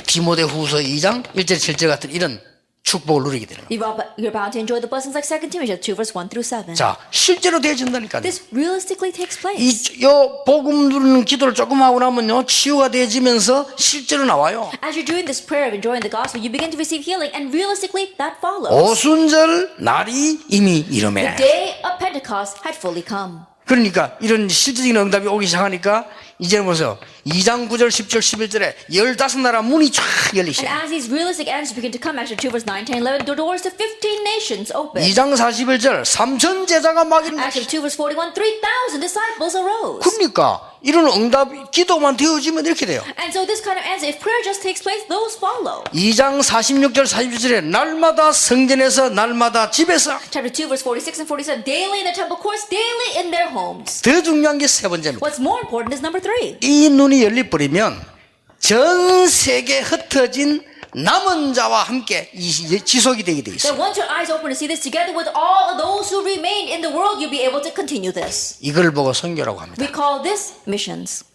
디모데후서 2장 1절 7절 같은 이런 축복을 누리게 되는 거예요. You're about to enjoy the blessings like 2 Timothy 2, verse 1 through 7. 자, 실제로 되어진다니까요. This realistically takes place. 요 복음 누리는 기도를 조금 하고 나면요, 치유가 되어지면서 실제로 나와요. As you're doing this prayer of enjoying the gospel, you begin to receive healing, and realistically, that follows. 오순절 날이 이미 The 이르매. day of Pentecost had fully come. 그러니까 이런 실질적인 응답이 오기 시작하니까 이제는 보세요. 2장 9절 10절 11절에 15나라 문이 쫙 열리시죠. And as these realistic answers begin to come, Acts 2, verse 9, 10, 11, the doors to 15 nations open. 2장 41절 3천 제자가 막 일어나. Acts 2, verse 41, 3,000 disciples arose. 그러니까 이런 응답 기도만 되어지면 이렇게 돼요. And so this kind of answer, if prayer just takes place, those follow. 2장 46절 47절에 날마다 성전에서 날마다 집에서. Chapter 2, verse 46 and 47, daily in the temple courts, daily in their homes. 더 중요한 게 세 번째입니다. What's more important is number 3. 이 눈이 열려버리면 전 세계 흩어진 남은 자와 함께 지속이 되게 돼 있어요. That once your eyes open to see this, together with all of those who remain in the world, you'll be able to continue this. 이걸 보고 선교라고 합니다. We call this missions.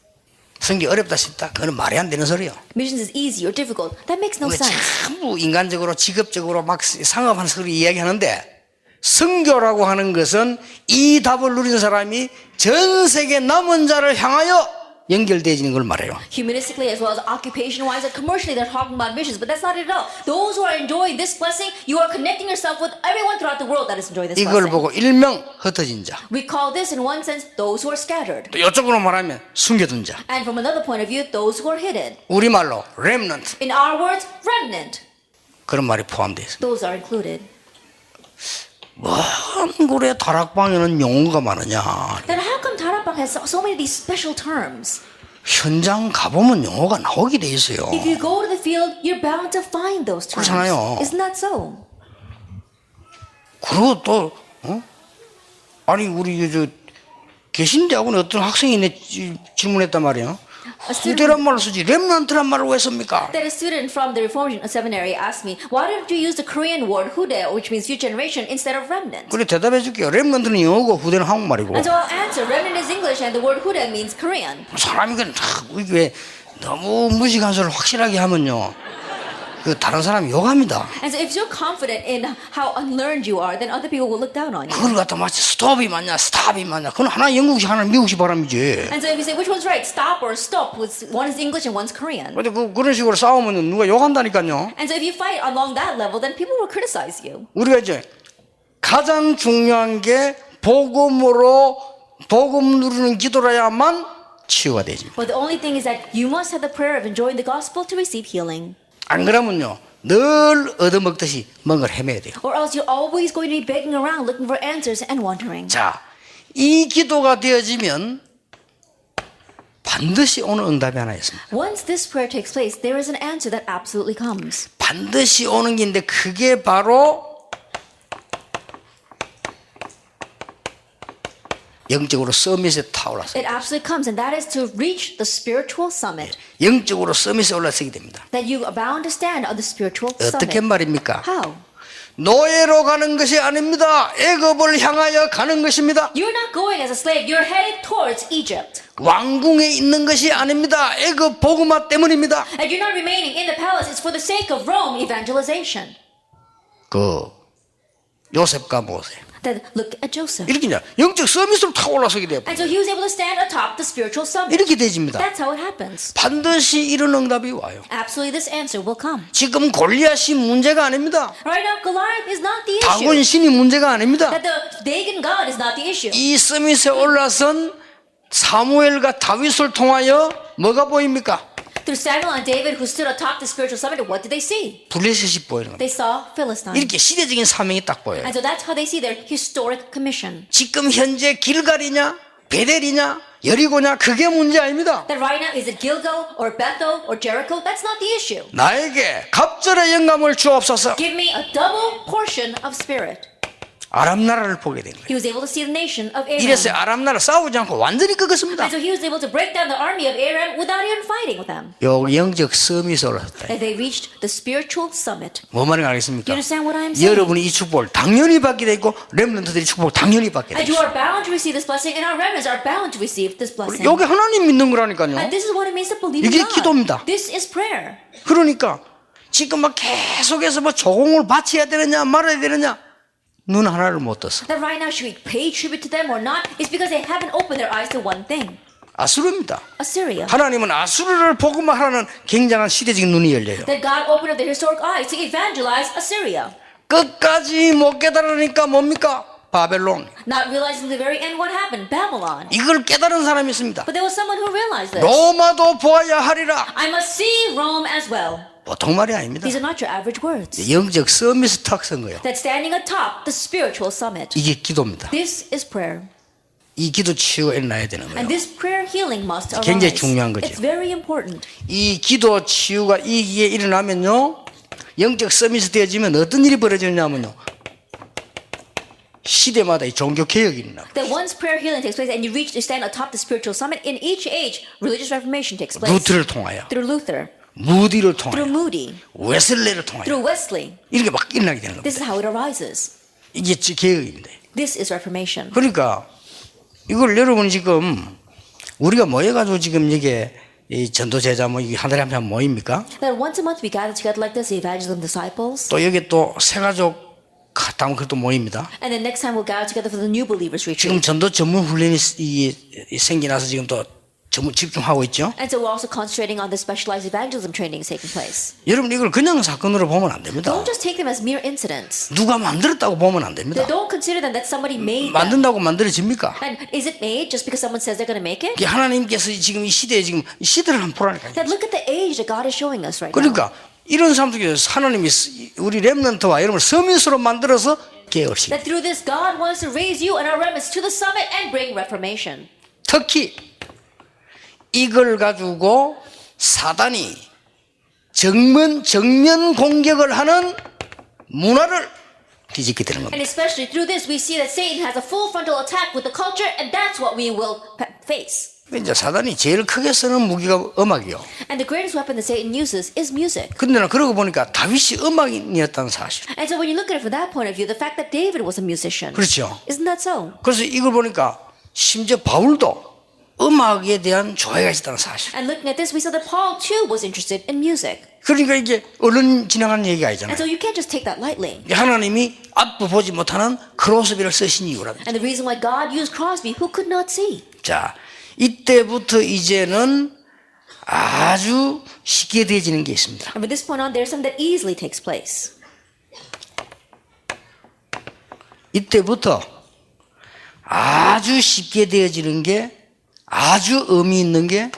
선교 어렵다 싶다? 그건 말이 안 되는 소리예요. Missions is easy or difficult. That makes no 우리가 sense. 전부 인간적으로 직업적으로 막 상업한 소리 이야기하는데 선교라고 하는 것은 이 답을 누린 사람이 전 세계 남은 자를 향하여 연결되어지는 걸 말해요. Humanistically as well as occupation-wise and commercially, they're talking about missions, but that's not it at all. Those who are enjoying this blessing, you are connecting yourself with everyone throughout the world that is enjoying this 이걸 blessing. 보고 일명 흩어진 자. We call this, in one sense, those who are scattered. 또 이쪽으로 말하면 숨겨둔 자. And from another point of view, those who are hidden. 우리말로 remnant. In our words, remnant. 그런 말이 포함되어 있습니다. Those are included. 한국의 다락방에는 용어가 많으냐. Then how come Tarapang has so many of these special terms? 현장 가보면 용어가 나오게 돼 있어요. If you go to the field, you're bound to find those terms. 그렇잖아요. Isn't that so? 그리고 또 아니 우리 저 계신 대학원에 어떤 학생이 질문했단 말이에요. 후대란 말을 쓰지 렘넌트란 말을 왜 씁니까? That a student from the Reformed Seminary asked me, why don't you use the Korean word hudae, which means future generation, instead of remnant? 그래 대답해 줄게요. 렘넌트는 영어고 후대는 한국말이고. And so I'll answer, remnant is English and the word hudae means Korean. 사람이 그냥 이게 왜 너무 무식한 소리를 확실하게 하면요. 그 다른 사람이 욕합니다. And so if you're confident in how unlearned you are, then other people will look down on you. 그걸 갖다 마치 스톱이 맞냐 스탑이 맞냐 그건 하나 영국식 하나 미국식 바람이지. And so if you say, which one's right, stop or stop, one is English and one's Korean. 근데 그런 식으로 싸우면 누가 욕한다니까요. And so if you fight along that level, then people will criticize you. 우리가 이제 가장 중요한 게 복음으로 복음 누리는 기도라야만 치유가 되지. But the only thing is that you must have the prayer of enjoying the gospel to receive healing. 안 그러면요 늘 얻어먹듯이 뭔가를 헤매야 돼요. Or else you're always going to be begging around looking for answers and wondering. 자, 이 기도가 되어지면 반드시 오는 응답이 하나 있습니다. Once this prayer takes place, there is an answer that absolutely comes. 반드시 오는 길인데 그게 바로 영적으로 서밋에 타올랐어요. It absolutely comes, and that is to reach the spiritual summit. 영적으로 서밋에 올라서게 됩니다. That you are bound to stand on the spiritual 어떻게 summit. 말입니까? How? 노예로 가는 것이 아닙니다. 애굽을 향하여 가는 것입니다. You're not going as a slave. You're headed towards Egypt. 왕궁에 있는 것이 아닙니다. 애굽 복음화 때문입니다. And you're not remaining in the palace. It's for the sake of Rome evangelization. 그 요셉과 모세 Then look at Joseph. 이렇게 이제 영적 서밋으로 타고 올라서게 돼요. And so he was able to stand atop the spiritual summit. 이렇게 되집니다. That's how it happens. 반드시 이런 응답이 와요. Absolutely, this answer will come. 지금 골리앗이 문제가 아닙니다. Right now, Goliath is not the issue. 다곤 신이 문제가 아닙니다. That the Dagon God is not the issue. 이 서밋에 올라선 사무엘과 다윗을 통하여 뭐가 보입니까? Through Samuel and David, who stood atop the spiritual summit, what did they see? 블레셋이 보이는 겁니다. They saw Philistine. 이렇게 시대적인 사명이 딱 보여요. And so that's how they see their historic commission. 지금 현재 길갈이냐 베델이냐 여리고냐 그게 문제 아닙니다. That right now, is it Gilgal or Bethel or Jericho? That's not the issue. 나에게 갑절의 영감을 주옵소서. Give me a double portion of spirit. 아람 나라를 보게 된 거예요. He was able to see the nation of Aram. 이래서 아람 나라 싸우지 않고 완전히 끄었습니다. And so he was able to break down the army of Aram without even fighting with them. 요 영적 서밋에 올랐다. And they reached the spiritual summit. 뭐 말인지 알겠습니까? You understand what I'm saying? 여러분이 이 축복을 당연히 받게 돼 있고 렘넌트들이 축복을 당연히 받게 돼 And you 있어요. are bound to receive this blessing, and our remnants are bound to receive this blessing. 이게 하나님 믿는 거라니까요. And this is what it means to believe in 이게 God. 기도입니다. This is prayer. 그러니까 지금 막 계속해서 뭐 조공을 바쳐야 되느냐 말아야 되느냐 눈 하나를 못 떴어. That right now, should we pay tribute to them or not? It's because they haven't opened their eyes to one thing. 아수르입니다. Assyria. 하나님은 아수르를 보고만 하는 굉장한 시대적인 눈이 열려요. That God opened up their historic eyes to evangelize Assyria. 끝까지 못 깨달으니까 뭡니까? 바벨론. Not realizing the very end what happened, Babylon. 이걸 깨달은 사람이 있습니다. But there was someone who realized this. 로마도 보아야 하리라. I must see Rome as well. 보통 말이 아닙니다. These are not your average words. 영적 서밋 특성 거예요. That standing atop the spiritual summit. 이게 기도입니다. This is prayer. 이 기도 치유가 일어나야 되는 거예요. And this prayer healing must arise. 굉장히 중요한 거죠. It's very important. 이 기도 치유가 이게 일어나면요, 영적 서밋이 되어지면 어떤 일이 벌어지냐면요, 시대마다 이 종교 개혁이 일어나고 That once prayer healing takes place and you reach to stand atop the spiritual summit, in each age, religious reformation takes place. 루트를 통하여, Through Luther, 무디를 through 통하여, Moody, 웨슬레를 통하여 through Wesley. 이렇게 막 일어나게 되는 This 겁니다. is how it arises. 이게 개혁인데. This is reformation. 그러니까 이걸 여러분 지금 우리가 모여가지고 지금 이게 이 전도 제자 뭐 이게 한 달에 한 번 모입니까? That once a month we gather together like this, the evangelism disciples. 또 여기 또 새가족 다음 그것도 모입니다. And then next time we'll gather together for the new believers 지금 retreat. 전도 전문 훈련이 생겨나서 지금 또 전문 집중하고 있죠. And so we're also concentrating on the specialized evangelism training taking place. 여러분 이걸 그냥 사건으로 보면 안 됩니다. Don't just take them as mere incidents. 누가 만들었다고 보면 안 됩니다. Don't consider them that somebody made them. 만든다고 만들어집니까? And is it made just because someone says they're going to make it? 이게 하나님께서 지금 이 시대에 지금 이 시대를 한번 보라니까요. That look at the age that God is showing us right now. 그러니까 이런 사람들께서 하나님이 우리 렘넌트와 여러분을 서밋으로 만들어서 개혁시켜. That through this, God wants to raise you and our remnants to the summit and bring reformation. 특히 이걸 가지고 사단이 정면 공격을 하는 문화를 뒤집게 되는 겁니다. And especially through this, we see that Satan has a full frontal attack with the culture, and that's what we will face. 이제 사단이 제일 크게 쓰는 무기가 음악이요. And the greatest weapon that Satan uses is music. 근데 나 그러고 보니까 다윗이 음악인이었다는 사실. And so when you look at it from that point of view, the fact that David was a musician, 그렇죠. isn't that so? 그래서 이걸 보니까 심지어 바울도 음악에 대한 조예가 있다는 사실. And looking at this, we saw that Paul too was interested in music. 그러니까 이게 얼른 지나가는 얘기가 And 아니잖아요. so you can't just take that lightly. 하나님이 앞부 보지 못하는 크로스비를 쓰신 이유라든지. And the reason why God used Crosby, who could not see. 자, 이때부터 이제는 아주 쉽게 되어지는 게 있습니다. And from this point on, there's something that easily takes place. 이때부터 아주 쉽게 되어지는 게 아주 의미 있는 게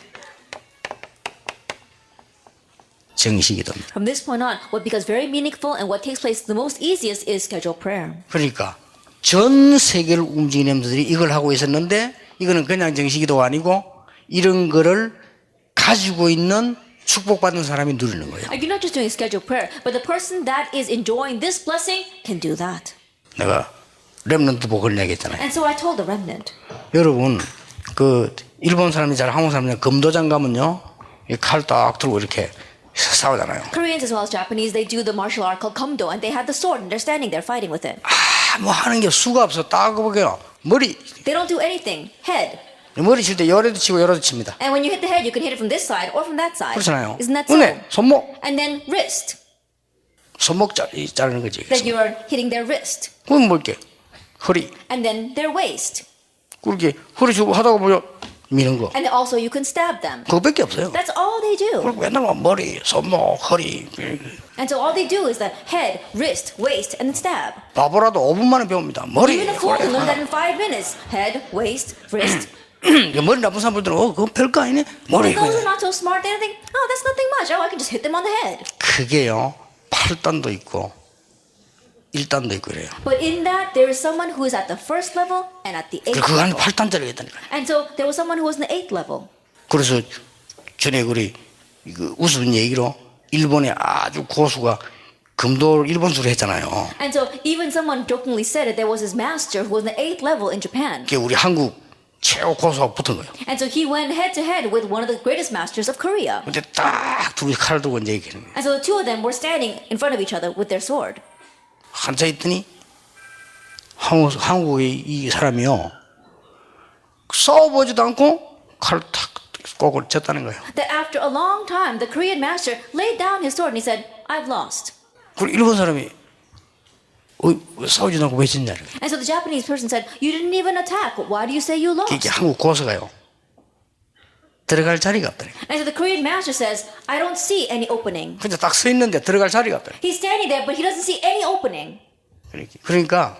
정식이됩니다. From this point on, what becomes very meaningful and what takes place the most easiest is scheduled prayer. 그러니까 전 세계를 움직이는 놈들이 이걸 하고 있었는데 이거는 그냥 정식기도가 아니고 이런 거를 가지고 있는 축복받는 사람이 누리는 거예요. You're not just doing scheduled prayer, but the person that is enjoying this blessing can do that. 내가 렘넌트 복을 얘기했잖아요. And so I told the remnant. 여러분 그 일본 사람이 잘 한국 사람이 금도장 가면요 칼 딱 들고 이렇게 싸우잖아요. Koreans as well as Japanese, they do the martial art called Komdo, and they have the sword and they're standing there fighting with it. 뭐 하는 게 수가 없어. 딱 보게요. 머리 They don't do anything. Head. 머리 칠 때 열에도 치고 열에도 칩니다. And when you hit the head, you can hit it from this side or from that side. 그렇잖아요. Isn't that so? 은혜 손목 And then wrist. 손목 자르는 거지. That you are hitting their wrist. 그건 뭘게? 허리. And then their waist. 그렇게 허리 주고 하다가 보여 미는 거. And also you can stab them. 그거밖에 없어요. That's all they do. 그리고 맨날 머리, 손목, 허리. And so all they do is the head, wrist, waist, and then stab. 바보라도 5분 만에 배웁니다. 머리. Even a fool can learn that in 5 minutes. Head, waist, wrist. 머리 나쁜 사람들은 그건 별거 아니네. 머리. And those who are not so smart, they think, oh, that's nothing much. Oh, I can just hit them on the head. 그게요. 8단도 있고 1단도 있고 그래요. But in that, there is someone who is at the first level and at the 8th 그 안에 level. 8단짜리가 있다니까요. And so there was someone who was in the 8th level. 그래서 전에 우리 그 우스운 얘기로 일본의 아주 고수가 금도 일본 수를 했잖아요. And so even someone jokingly said that there was his master who was in the 8th level in Japan. 그게 우리 한국 최고 고수하고 붙은 거예요. And so he went head to head with one of the greatest masters of Korea. 근데 딱 둘이 칼을 들고 이제 얘기하는 거예요. And so the two of them were standing in front of each other with their sword. 한참 있더니 한국의 이 사람이요 싸워보지도 않고 칼을 탁 꼬고 쳤다는 거예요. That after a long time, the Korean master laid down his sword and he said, I've lost. 그리고 일본 사람이 왜 싸우지도 않고 왜 졌냐. And so the Japanese person said, you didn't even attack. Why do you say you 이게 lost? 한국 고수가요 들어갈 자리가 없다니. And so the Korean master says, I don't see any opening. 근데 딱 서 있는데 들어갈 자리가 없다니. He's standing there, but he doesn't see any opening. 그러니까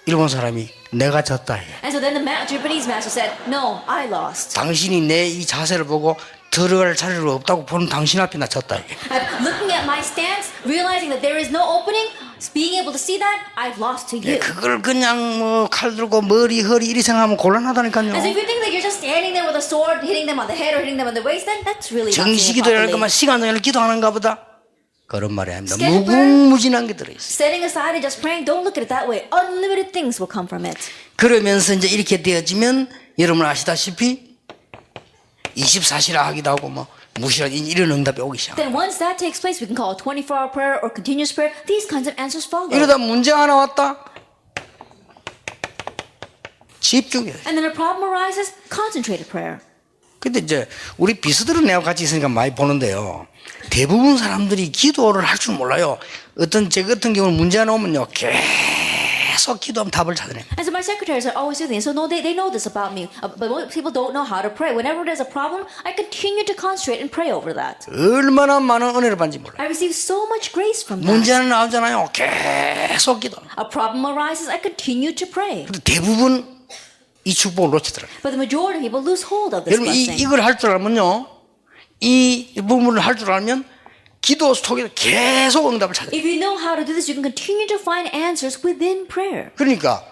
일본 사람이 내가 졌다. And so then the Japanese master said, no, I lost. 당신이 내 이 자세를 보고 들어갈 자리가 없다고 보는 당신 앞에 나 졌다. Looking at my stance, realizing that there is no opening, being able to see that, I've lost to you. 그걸 그냥 뭐 칼 들고 머리 허리 이리 생각하면 곤란하다니까요. And so if you think that you're just standing there with a sword, hitting them on the head or hitting them on the waist, then that's really not seeing it 정식기도를 할 properly. 거면 시간 동안 기도하는가 보다. 그런 말이 아닙니다. Scheduled 무궁무진한 게 들어있어요. Setting aside and just praying, don't look at it that way. Unlimited things will come from it. 그러면서 이제 이렇게 되어지면 여러분 아시다시피 24시라 하기도 하고 뭐 무시한 이런 응답이 오기 시작. Then once that takes place, we can call it 24-hour prayer or continuous prayer. These kinds of answers follow. 이러다 문제 하나 왔다. 집중해야 돼. And then a problem arises, concentrated prayer. 근데 이제 우리 비서들은 내가 같이 있으니까 많이 보는데요. 대부분 사람들이 기도를 할 줄 몰라요. 어떤 제 같은 경우는 문제 하나 오면요. 계속 기도하면 답을 찾아내요. And so my secretaries are always doing this. So no, they know this about me. But most people don't know how to pray. Whenever there's a problem, I continue to concentrate and pray over that. 얼마나 많은 은혜를 받는지 몰라요. I receive so much grace from 문제 that. 하나 나오잖아요. 계속 기도. A problem arises, I continue to pray. 근데 대부분 이 축복을 놓치더라고요. But the majority of people lose hold of this 여러분 blessing. 이걸 할 줄 알면요. 이 부분을 할 줄 알면 기도 속에 계속 응답을 찾아요. If you know how to do this, you can continue to find answers within prayer. 그러니까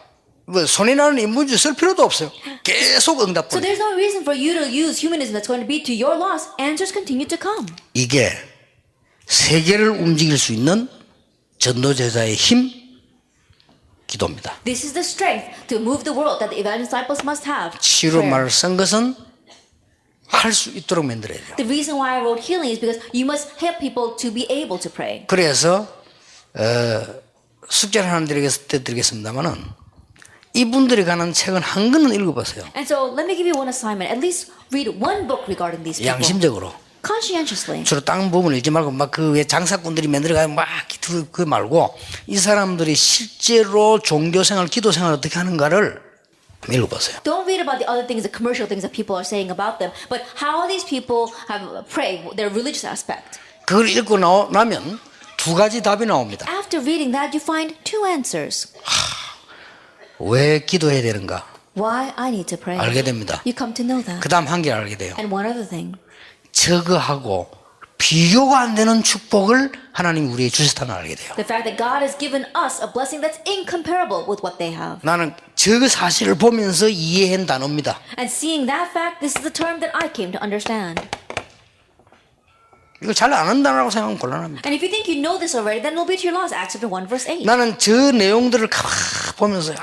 뭐 손이 나는 인문주 쓸 필요도 없어요. 계속 So 응답뿐. there's no reason for you to use humanism that's going to be to your loss. Answers continue to come. 이게 세계를 움직일 수 있는 전도제자의 힘, 기도입니다. This is the strength to move the world that the evangelist disciples must have. 치유로 Prayer. 말을 쓴 것은 할 수 있도록 만들어야 돼요. The reason why I wrote healing is because you must help people to be able to pray. 그래서 숙제를 하나 드리겠습니다만은 이분들이 가는 책은 한 권은 읽어보세요. And so let me give you one assignment. At least read one book regarding these people. 양심적으로. Conscientiously. 주로 땅 부분 읽지 말고 막 그 왜 장사꾼들이 만들어가요 막 그 말고 이 사람들이 실제로 종교생활, 기도생활 어떻게 하는가를 읽어보세요. Don't read about the other things, the commercial things that people are saying about them, but how these people have prayed, their religious aspect. 그걸 읽고 나면 두 가지 답이 나옵니다. After reading that, you find two answers. 왜 기도해야 되는가 Why I need to pray. 알게 됩니다. You come to know that. 그 다음 한 개 알게 돼요. And one other thing. 저거하고 비교가 안 되는 축복을 하나님 우리에게 주셨다는 걸 알게 돼요. The fact that God has given us a blessing that's incomparable with what they have. 나는 저 사실을 보면서 이해한 단어입니다. And seeing that fact, this is the term that I came to understand. 이거 잘 안 한다라고 생각하면 곤란합니다. And if you think you know this already, then it'll be to your loss. Acts chapter 1 verse 8. 나는 저 내용들을 가만히 보면서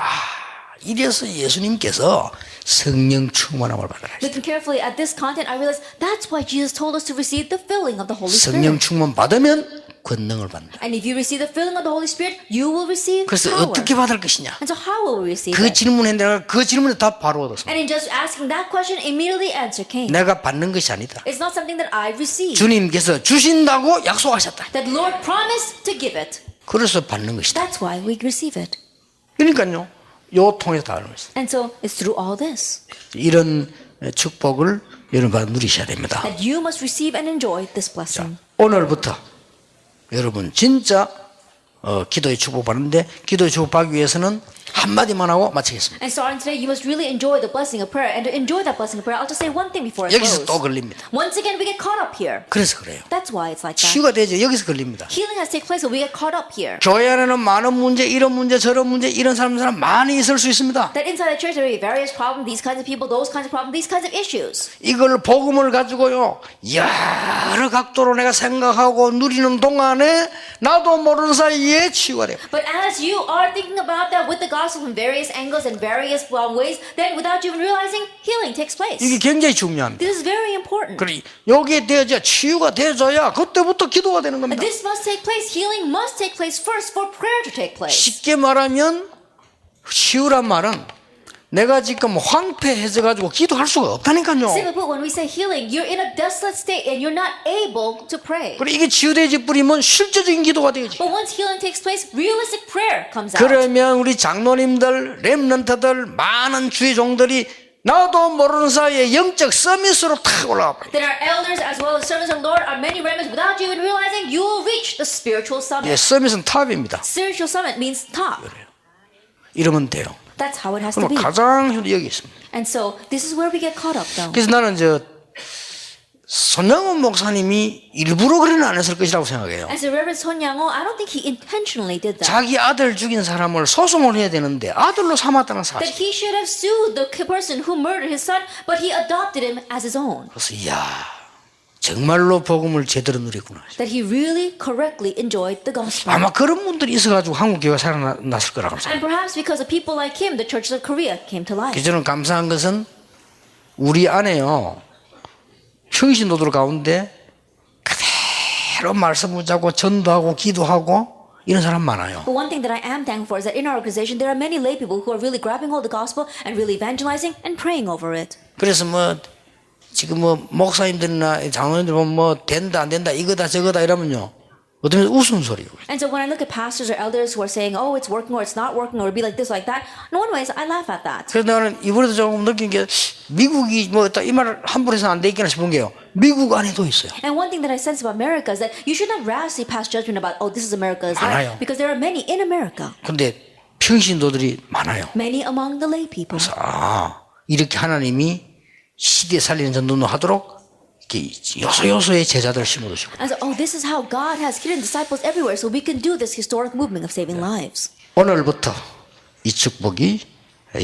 이래서 예수님께서 성령 충만함을 받아라. Looking carefully at this content, I realized that's why Jesus told us to receive the filling of the Holy 성령 Spirit. 충만 받으면 권능을 받는다. And if you receive the filling of the Holy Spirit, you will receive 그래서 power. 어떻게 받을 것이냐? And so how will we receive 그 it? 질문에 내가 그 질문에 답 바로 얻었습니다. And in just asking that question, immediately answer came. 내가 받는 것이 아니다. It's not something that I receive. 주님께서 주신다고 약속하셨다. That Lord promised to give it. 그래서 받는 것이다. That's why we receive it. 그러니까요. 요 통해서 다 하는 것이다. And so it's through all this 이런 축복을 여러분 누리셔야 됩니다. that you must receive and enjoy this blessing. 오늘부터 여러분 진짜 기도의 축복 받는데 기도의 축복 받기 위해서는 한마디만 하고 마치겠습니다. And starting today, you must really enjoy the blessing of prayer. And to enjoy that blessing of prayer, I'll just say one thing before I 여기서 close. 또 걸립니다. Once again, we get caught up here. 그래서 그래요. That's why it's like that. 치유가 되죠. 여기서 걸립니다. Healing has taken place, so we get caught up here. 교회 안에는 많은 문제, 이런 문제, 저런 문제, 이런 사람 많이 있을 수 있습니다. That inside the church there will be various problems, these kinds of people, those kinds of problems, these kinds of issues. 이걸 복음을 가지고요 여러 각도로 내가 생각하고 누리는 동안에 나도 모르는 사이에 치유가 돼요. But as you are thinking about that with the gospel from various angles and various ways, then without you even realizing, healing takes place. 이게 굉장히 중요합니다. This is very important. 그래 여기에 되어야 치유가 되어야 그때부터 기도가 되는 겁니다. This must take place. Healing must take place first for prayer to take place. 쉽게 말하면 치유란 말은 내가 지금 황폐해져 가지고 기도할 수가 없다니까요. Simply put, when we say healing, you're in a desolate state and you're not able to pray. 그래 이게 치유되지 뿌리면 실제적인 기도가 되지. But once healing takes place, realistic prayer comes out. 그러면 우리 장로님들, 렘넌트들, 많은 주의 종들이 나도 모르는 사이에 영적 서밋으로 탁 올라가 버려요. Then our elders as well as servants of the Lord are many remnants. Without you even realizing, you will reach the spiritual summit. 예, 서밋은 탑입니다. Spiritual summit means top. 이러면 돼요. That's how it has to 그럼 be. 가장 효도 여기 있습니다. And so this is where we get caught up though. 그래서 나는 손양원 목사님이 일부러 그런 안 했을 것이라고 생각해요. As the Reverend Son Yang-o, I don't think he intentionally did that. 자기 아들 죽인 사람을 소송을 해야 되는데 아들로 삼았다는 That 사실. he should have sued the person who murdered his son, but he adopted him as his own. 그래서 이야 정말로 복음을 제대로 누렸구나. That he really correctly enjoyed the gospel. 아마 그런 분들이 있어가지고 한국 교회가 살아났을 거라고 생각해요. And perhaps because of people like him, the churches of Korea came to life. 저는 감사한 것은 우리 안에요 평신도들 가운데 그대로 말씀 붙잡고 전도하고 기도하고 이런 사람 많아요. But one thing that I am thankful for is that in our organization there are many lay people who are really grabbing hold of the gospel and really evangelizing and praying over it. 그래서 지금 목사님들이나 장로님들 보면 된다 안 된다 이거다 저거다 이러면요 어쩌면 웃음소리고. And so when I look at pastors or elders who are saying, oh, it's working or it's not working or it'll be like this, like that, in one way, I laugh at that. 그래서 나는 이번에도 조금 느낀 게 미국이 이 말을 함부로 해서 안 되겠나 싶은 게요. 미국 안에도 있어요. And one thing that I sense about America is that you should not rashly pass judgment about, oh, this is America's 많아요. right, because there are many in America. 근데 평신도들이 많아요. Many among the lay people. 그래서 이렇게 하나님이 시대 살리는 전도는 하도록 이렇게 요소요소의 제자들을 심어두시고. And so, oh, this is how God has hidden disciples everywhere so we can do this historic movement of saving lives. 오늘부터 이 축복이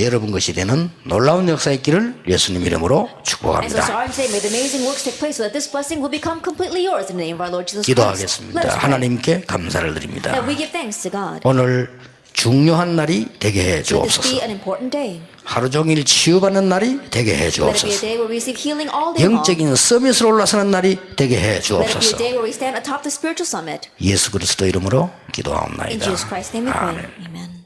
여러분 것이 되는 놀라운 역사의 길을 예수님 이름으로 And so 축복합니다. starting today, may the amazing works take place so that this blessing will become completely yours in the name of our Lord Jesus Christ. Let us 기도하겠습니다. pray. 하나님께 감사를 드립니다. That we give thanks to God. 오늘 중요한 날이 되게 해 Let this be 주옵소서. an important day. 하루 종일 치유받는 날이 되게 해 Let it be a 주옵소서. day where we receive healing all day long. 영적인 서밋으로 올라서는 날이 되게 해 Let it be a 주옵소서. day where we stand atop the spiritual summit. 예수 그리스도 이름으로 In 기도하옵나이다. Jesus Christ's name we pray. 아멘. Amen.